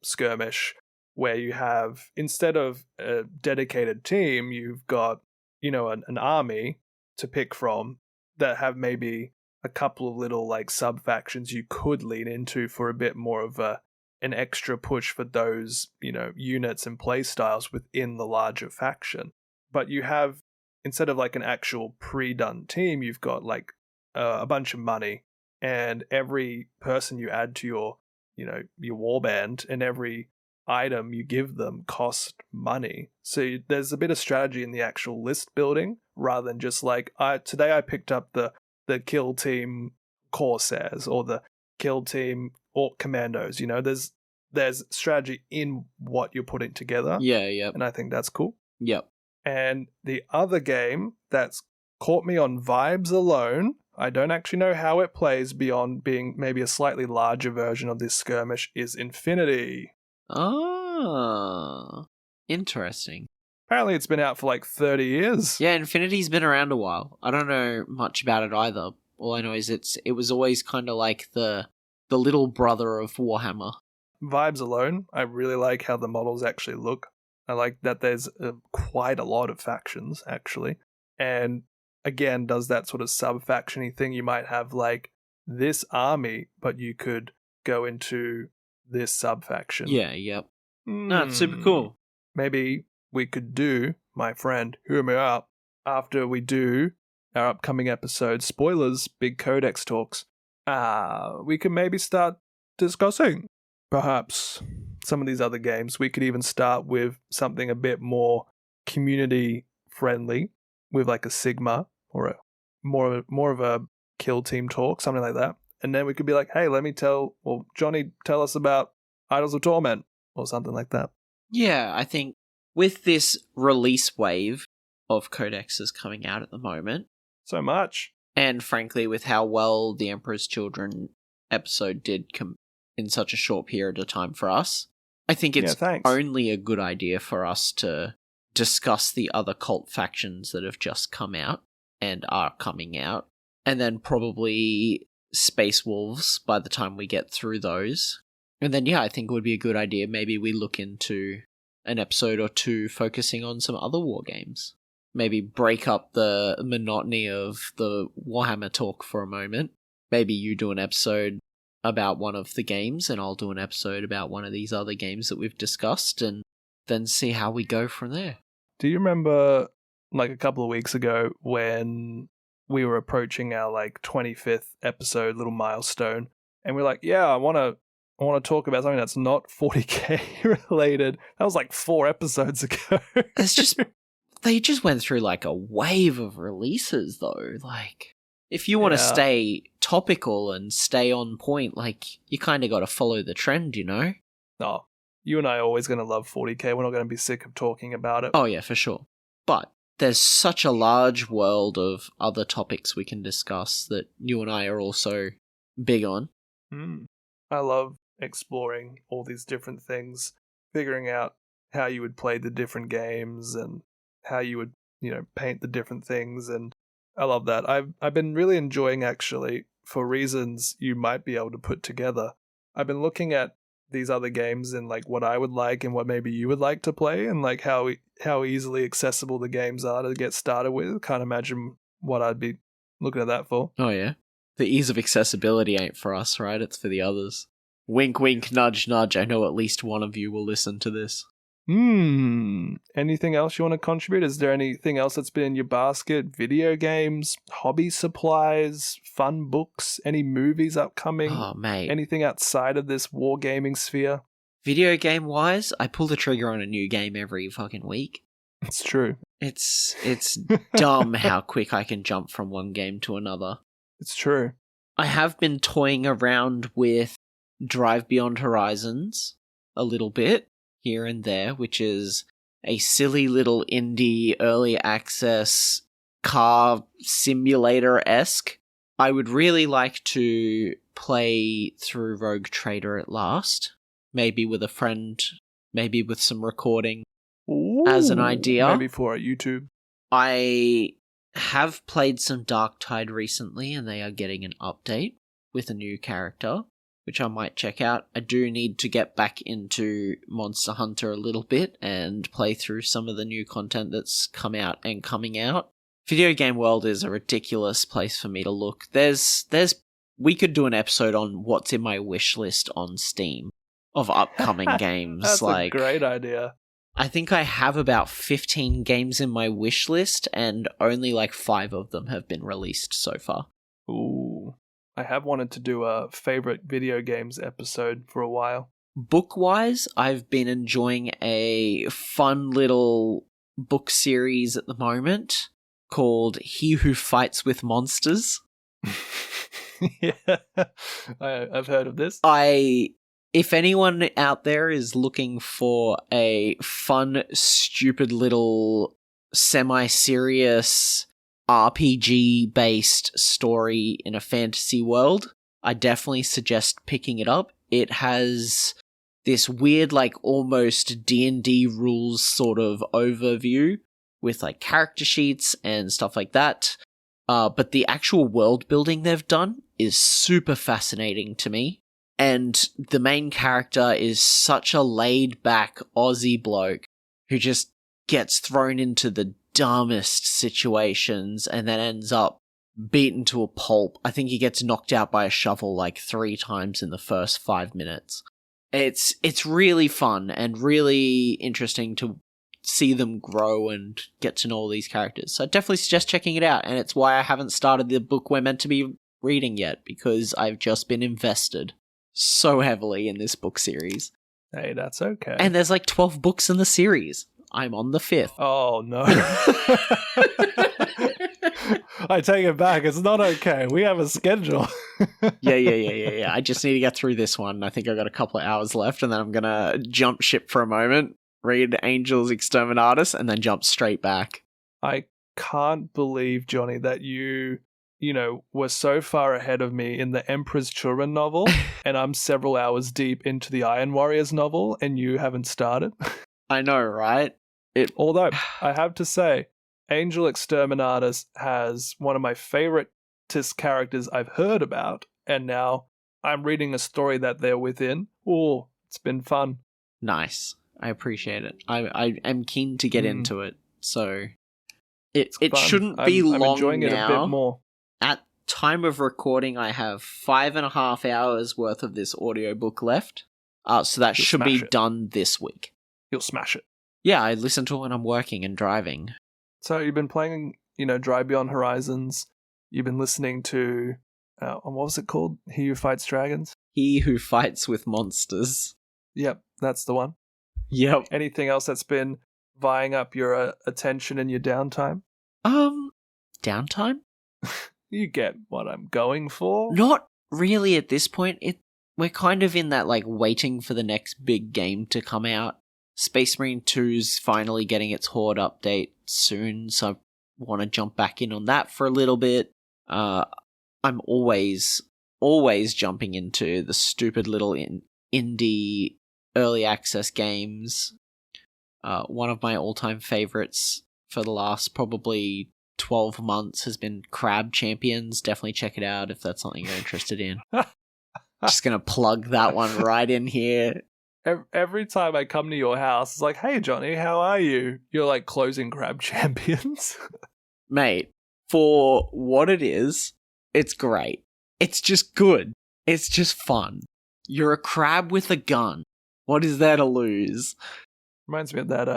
skirmish where you have, instead of a dedicated team, you've got, an army to pick from that have maybe a couple of little like sub factions you could lean into for a bit more of an extra push for those, units and play styles within the larger faction. But you have, instead of like an actual pre-done team, you've got like a bunch of money, and every person you add to your warband and every item you give them costs money. So there's a bit of strategy in the actual list building rather than just like, today I picked up the kill team Corsairs or the kill team Orc Commandos. There's strategy in what you're putting together. Yeah, yep. And I think that's cool. Yep. And the other game that's caught me on vibes alone, I don't actually know how it plays beyond being maybe a slightly larger version of this skirmish, is Infinity. Oh, interesting. Apparently it's been out for like 30 years. Yeah, Infinity's been around a while. I don't know much about it either. All I know is it was always kind of like the little brother of Warhammer. Vibes alone, I really like how the models actually look. I like that there's quite a lot of factions, actually. And again, does that sort of sub-faction-y thing. You might have like this army, but you could go into this sub-faction. Yeah, yep. No, it's super cool. Maybe we could do, my friend, hear me out, after we do our upcoming episode, spoilers, big codex talks, we can maybe start discussing perhaps some of these other games. We could even start with something a bit more community friendly, with like a Sigmar or a more of a kill team talk, something like that. And then we could be like, hey, Johnny, tell us about Idols of Torment or something like that. Yeah, I think with this release wave of codexes coming out at the moment, so much, and frankly with how well the Emperor's Children episode did in such a short period of time for us, I think it's only a good idea for us to discuss the other cult factions that have just come out and are coming out, and then probably Space Wolves by the time we get through those. And then, yeah, I think it would be a good idea. Maybe we look into an episode or two focusing on some other war games. Maybe break up the monotony of the Warhammer talk for a moment. Maybe you do an episode about one of the games, and I'll do an episode about one of these other games that we've discussed, and then see how we go from there. Do you remember, like, a couple of weeks ago when we were approaching our, like, 25th episode, little milestone, and we're like, yeah, I want to talk about something that's not 40k related. That was like 4 episodes ago. They just went through like a wave of releases though. Like, if you want to stay topical and stay on point, like, you kind of got to follow the trend, No, you and I are always going to love 40k. We're not going to be sick of talking about it. Oh yeah, for sure. But there's such a large world of other topics we can discuss that you and I are also big on. I love exploring all these different things, figuring out how you would play the different games and how you would, paint the different things. And I love that. I've been really enjoying, actually, for reasons you might be able to put together. I've been looking at these other games and like what I would like and what maybe you would like to play, and like how easily accessible the games are to get started with. Can't imagine what I'd be looking at that for. Oh, yeah. The ease of accessibility ain't for us, right? It's for the others. Wink, wink, nudge, nudge. I know at least one of you will listen to this. Anything else you want to contribute? Is there anything else that's been in your basket? Video games, hobby supplies, fun books, any movies upcoming? Oh, mate. Anything outside of this wargaming sphere? Video game-wise, I pull the trigger on a new game every fucking week. It's true. It's dumb how quick I can jump from one game to another. It's true. I have been toying around with Drive Beyond Horizons a little bit here and there, which is a silly little indie early access car simulator-esque. I would really like to play through Rogue Trader at last, maybe with a friend, maybe with some recording. Ooh, as an idea. Maybe for YouTube. I have played some Darktide recently, and they are getting an update with a new character, which I might check out. I do need to get back into Monster Hunter a little bit and play through some of the new content that's come out and coming out. Video game world is a ridiculous place for me to look. We could do an episode on what's in my wish list on Steam of upcoming games. That's a great idea. I think I have about 15 games in my wish list, and only like 5 of them have been released so far. Ooh. I have wanted to do a favorite video games episode for a while. Book-wise, I've been enjoying a fun little book series at the moment called He Who Fights with Monsters. Yeah, I've heard of this. If anyone out there is looking for a fun, stupid little semi-serious RPG-based story in a fantasy world, I definitely suggest picking it up. It has this weird, like, almost D&D rules sort of overview with, like, character sheets and stuff like that. But the actual world building they've done is super fascinating to me. And the main character is such a laid-back Aussie bloke who just gets thrown into the dumbest situations and then ends up beaten to a pulp. I think he gets knocked out by a shovel like 3 times in the first 5 minutes. It's really fun and really interesting to see them grow and get to know all these characters. So I definitely suggest checking it out, and it's why I haven't started the book we're meant to be reading yet, because I've just been invested so heavily in this book series. Hey, that's okay. And there's like 12 books in the series. I'm on the 5th. Oh, no. I take it back. It's not okay. We have a schedule. Yeah. I just need to get through this one. I think I've got a couple of hours left, and then I'm going to jump ship for a moment, read Angels Exterminatus, and then jump straight back. I can't believe, Johnny, that you were so far ahead of me in the Emperor's Children novel, and I'm several hours deep into the Iron Warriors novel, and you haven't started. I know, right? Although, I have to say, Angel Exterminatus has one of my favoriteest characters I've heard about, and now I'm reading a story that they're within. Oh, it's been fun. Nice. I appreciate it. I am keen to get into it, so it shouldn't be long now. I'm enjoying it a bit more. At time of recording, I have 5.5 hours worth of this audiobook left, so that should be done this week. You'll smash it. Yeah, I listen to it when I'm working and driving. So you've been playing, Drive Beyond Horizons. You've been listening to, what was it called? He Who Fights Dragons? He Who Fights with Monsters. Yep, that's the one. Yep. Anything else that's been vying up your attention in your downtime? Downtime? You get what I'm going for? Not really at this point. We're kind of in that, like, waiting for the next big game to come out. Space Marine 2's finally getting its Horde update soon, so I want to jump back in on that for a little bit. I'm always jumping into the stupid little indie early access games. One of my all-time favorites for the last probably 12 months has been Crab Champions. Definitely check it out if that's something you're interested in. Just gonna plug that one right in here. Every time I come to your house, it's like, hey, Johnny, how are you? You're like closing Crab Champions. Mate, for what it is, it's great. It's just good. It's just fun. You're a crab with a gun. What is there to lose? Reminds me of that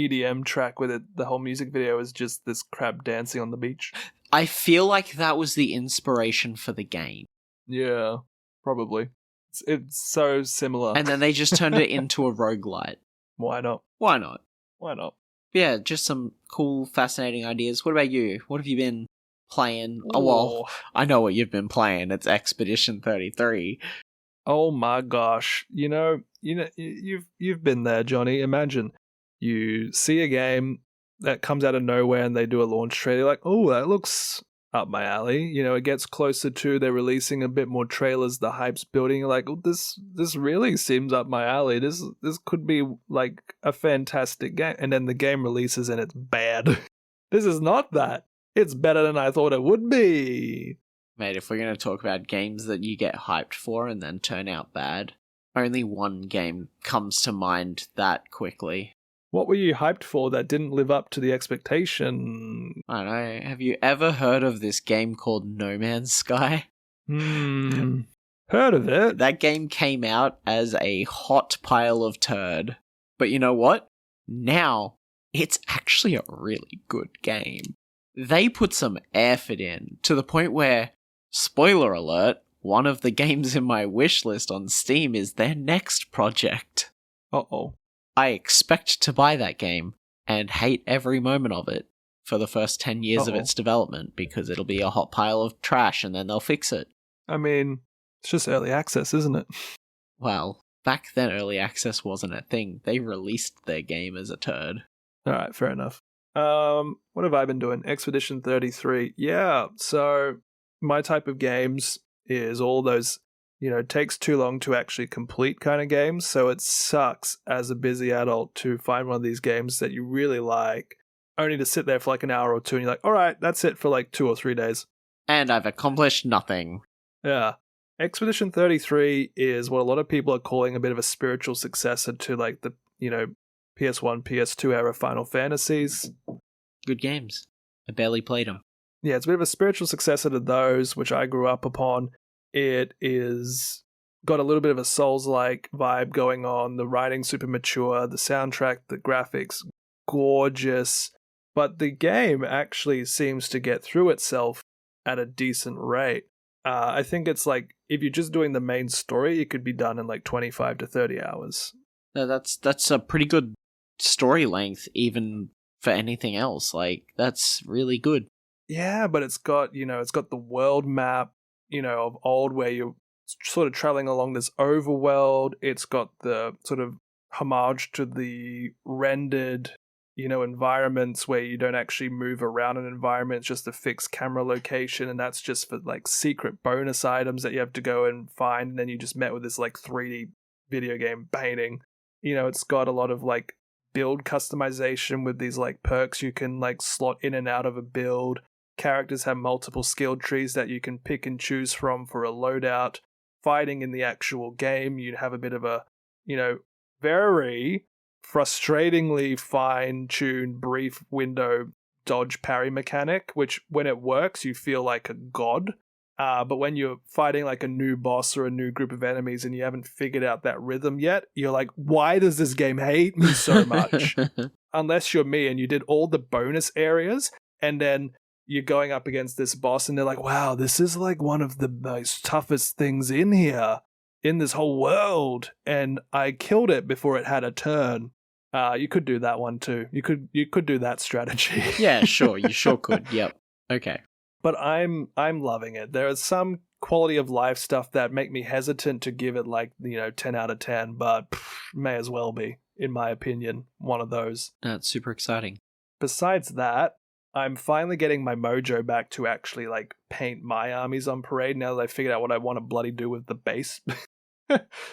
EDM track with it. The whole music video is just this crab dancing on the beach. I feel like that was the inspiration for the game. Yeah, probably. It's so similar. And then they just turned it into a roguelite. Why not? Why not? Why not? Yeah, just some cool, fascinating ideas. What about you? What have you been playing? Ooh. Oh, well, I know what you've been playing. It's Expedition 33. Oh my gosh. You've been there, Johnny. Imagine you see a game that comes out of nowhere and they do a launch trailer. You're like, oh, that looks up my alley. It gets closer to they're releasing a bit more trailers, the hype's building. You're like, oh, this really seems up my alley. This could be like a fantastic game. And then the game releases and it's bad. This is not that. It's better than I thought it would be. Mate, if we're going to talk about games that you get hyped for and then turn out bad, only one game comes to mind that quickly. What were you hyped for that didn't live up to the expectation? I don't know. Have you ever heard of this game called No Man's Sky? Heard of it. That game came out as a hot pile of turd. But you know what? Now, it's actually a really good game. They put some effort in, to the point where, spoiler alert, one of the games in my wishlist on Steam is their next project. Uh-oh. I expect to buy that game and hate every moment of it for the first 10 years of its development, because it'll be a hot pile of trash and then they'll fix it. I mean, it's just early access, isn't it? Well, back then early access wasn't a thing. They released their game as a turd. Alright, fair enough. What have I been doing? Expedition 33. Yeah, so my type of games is all those, takes too long to actually complete kind of games. So it sucks as a busy adult to find one of these games that you really like, only to sit there for like an hour or two and you're like, all right, that's it for like 2 or 3 days. And I've accomplished nothing. Yeah. Expedition 33 is what a lot of people are calling a bit of a spiritual successor to like the, PS1, PS2 era Final Fantasies. Good games. I barely played them. Yeah, it's a bit of a spiritual successor to those, which I grew up upon. It is got a little bit of a Souls-like vibe going on. The writing super mature, the soundtrack, the graphics, gorgeous. But the game actually seems to get through itself at a decent rate. I think it's like, if you're just doing the main story, it could be done in like 25 to 30 hours. No, that's a pretty good story length, even for anything else. Like, that's really good. Yeah, but it's got, it's got the world map, of old, where you're sort of traveling along this overworld. It's got the sort of homage to the rendered, environments where you don't actually move around an environment. It's just a fixed camera location, and that's just for like secret bonus items that you have to go and find, and then you just met with this like 3D video game painting. It's got a lot of like build customization with these like perks you can like slot in and out of a build. Characters have multiple skill trees that you can pick and choose from for a loadout. Fighting in the actual game, you have a bit of a, very frustratingly fine-tuned brief window dodge parry mechanic, which when it works, you feel like a god. But when you're fighting like a new boss or a new group of enemies and you haven't figured out that rhythm yet, you're like, why does this game hate me so much? Unless you're me and you did all the bonus areas and then you're going up against this boss and they're like, wow, this is like one of the most toughest things in here, in this whole world. And I killed it before it had a turn. You could do that one too. You could do that strategy. Yeah, sure. You sure could. Yep. Okay. But I'm loving it. There is some quality of life stuff that make me hesitant to give it like, 10 out of 10, but may as well be, in my opinion, one of those. That's super exciting. Besides that, I'm finally getting my mojo back to actually like paint my armies on parade now that I figured out what I want to bloody do with the base.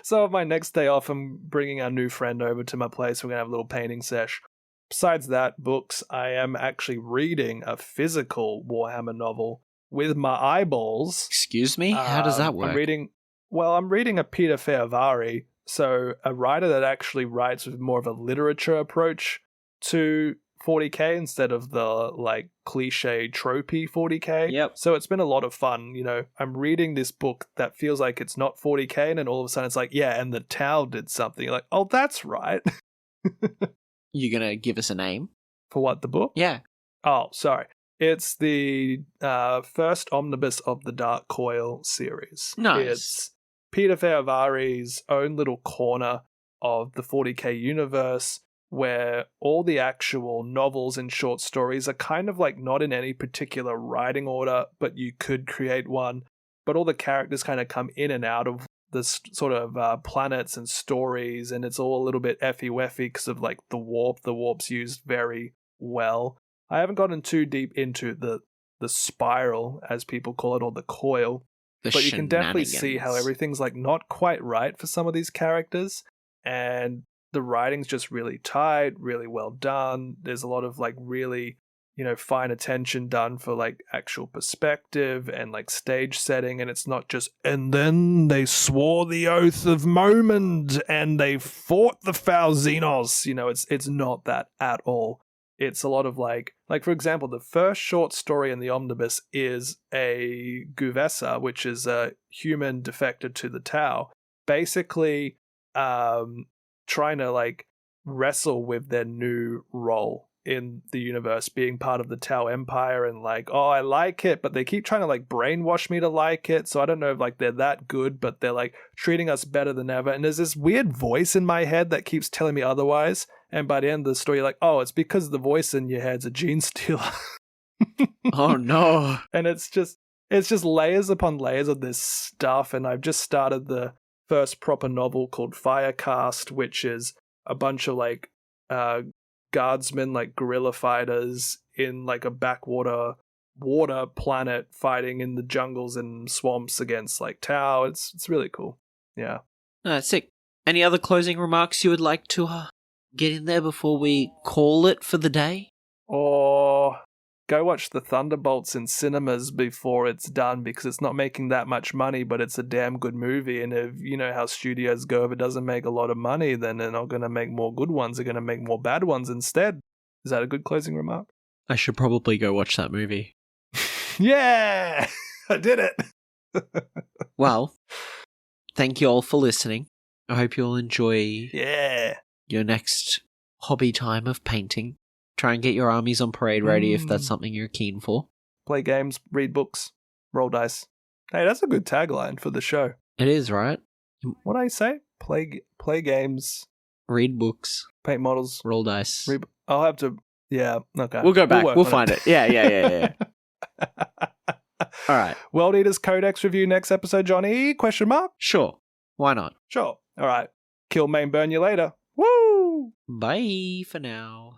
So on my next day off, I'm bringing our new friend over to my place. We're going to have a little painting sesh. Besides that, books, I am actually reading a physical Warhammer novel with my eyeballs. Excuse me? How does that work? I'm reading a Peter Fioravari, so a writer that actually writes with more of a literature approach to 40k instead of the like cliche tropey 40k. Yep. So it's been a lot of fun. You know, I'm reading this book that feels like it's not 40k, and then all of a sudden it's like, yeah, and the Tau did something. You're like, oh, that's right. You gonna give us a name? For what, the book? Yeah. Oh, sorry. It's the first omnibus of the Dark Coil series. Nice. It's Peter Fioravari's own little corner of the 40k universe, where all the actual novels and short stories are kind of like not in any particular writing order, but you could create one. But all the characters kind of come in and out of this sort of planets and stories, and it's all a little bit effy-weffy because of like the warp. The warp's used very well. I haven't gotten too deep into the spiral, as people call it, or the coil. But you can definitely see how everything's like not quite right for some of these characters, and the writing's just really tight, really well done. There's a lot of like really, you know, fine attention done for like actual perspective and like stage setting, and it's not just and then they swore the oath of Momond and they fought the Falzinos. You know, it's not that at all. It's a lot of like for example, the first short story in the omnibus is a Guvessa, which is a human defected to the Tau, basically trying to like wrestle with their new role in the universe, being part of the Tau Empire, and like, oh, I like it, but they keep trying to like brainwash me to like it, so I don't know if like they're that good, but they're like treating us better than ever. And there's this weird voice in my head that keeps telling me otherwise, and by the end of the story you're like, oh, it's because the voice in your head's a gene stealer. Oh no. And it's just layers upon layers of this stuff. And I've just started the first proper novel called Firecast, which is a bunch of like guardsmen, like guerrilla fighters in like a backwater water planet fighting in the jungles and swamps against like Tau. It's really cool. Yeah. Sick. Any other closing remarks you would like to get in there before we call it for the day? Or go watch the Thunderbolts in cinemas before it's done, because it's not making that much money, but it's a damn good movie. And if you know how studios go, if it doesn't make a lot of money, then they're not going to make more good ones. They're going to make more bad ones instead. Is that a good closing remark? I should probably go watch that movie. Yeah! I did it! Well, thank you all for listening. I hope you'll enjoy your next hobby time of painting. Try and get your armies on parade ready if that's something you're keen for. Play games, read books, roll dice. Hey, that's a good tagline for the show. It is, right? What did I say? Play games. Read books. Paint models. Roll dice. I'll have to... Yeah, okay. We'll go back. We'll find it. Yeah. All right. World Eaters Codex review next episode, Johnny? Question mark? Sure. Why not? Sure. All right. Kill, maim, burn you later. Woo! Bye for now.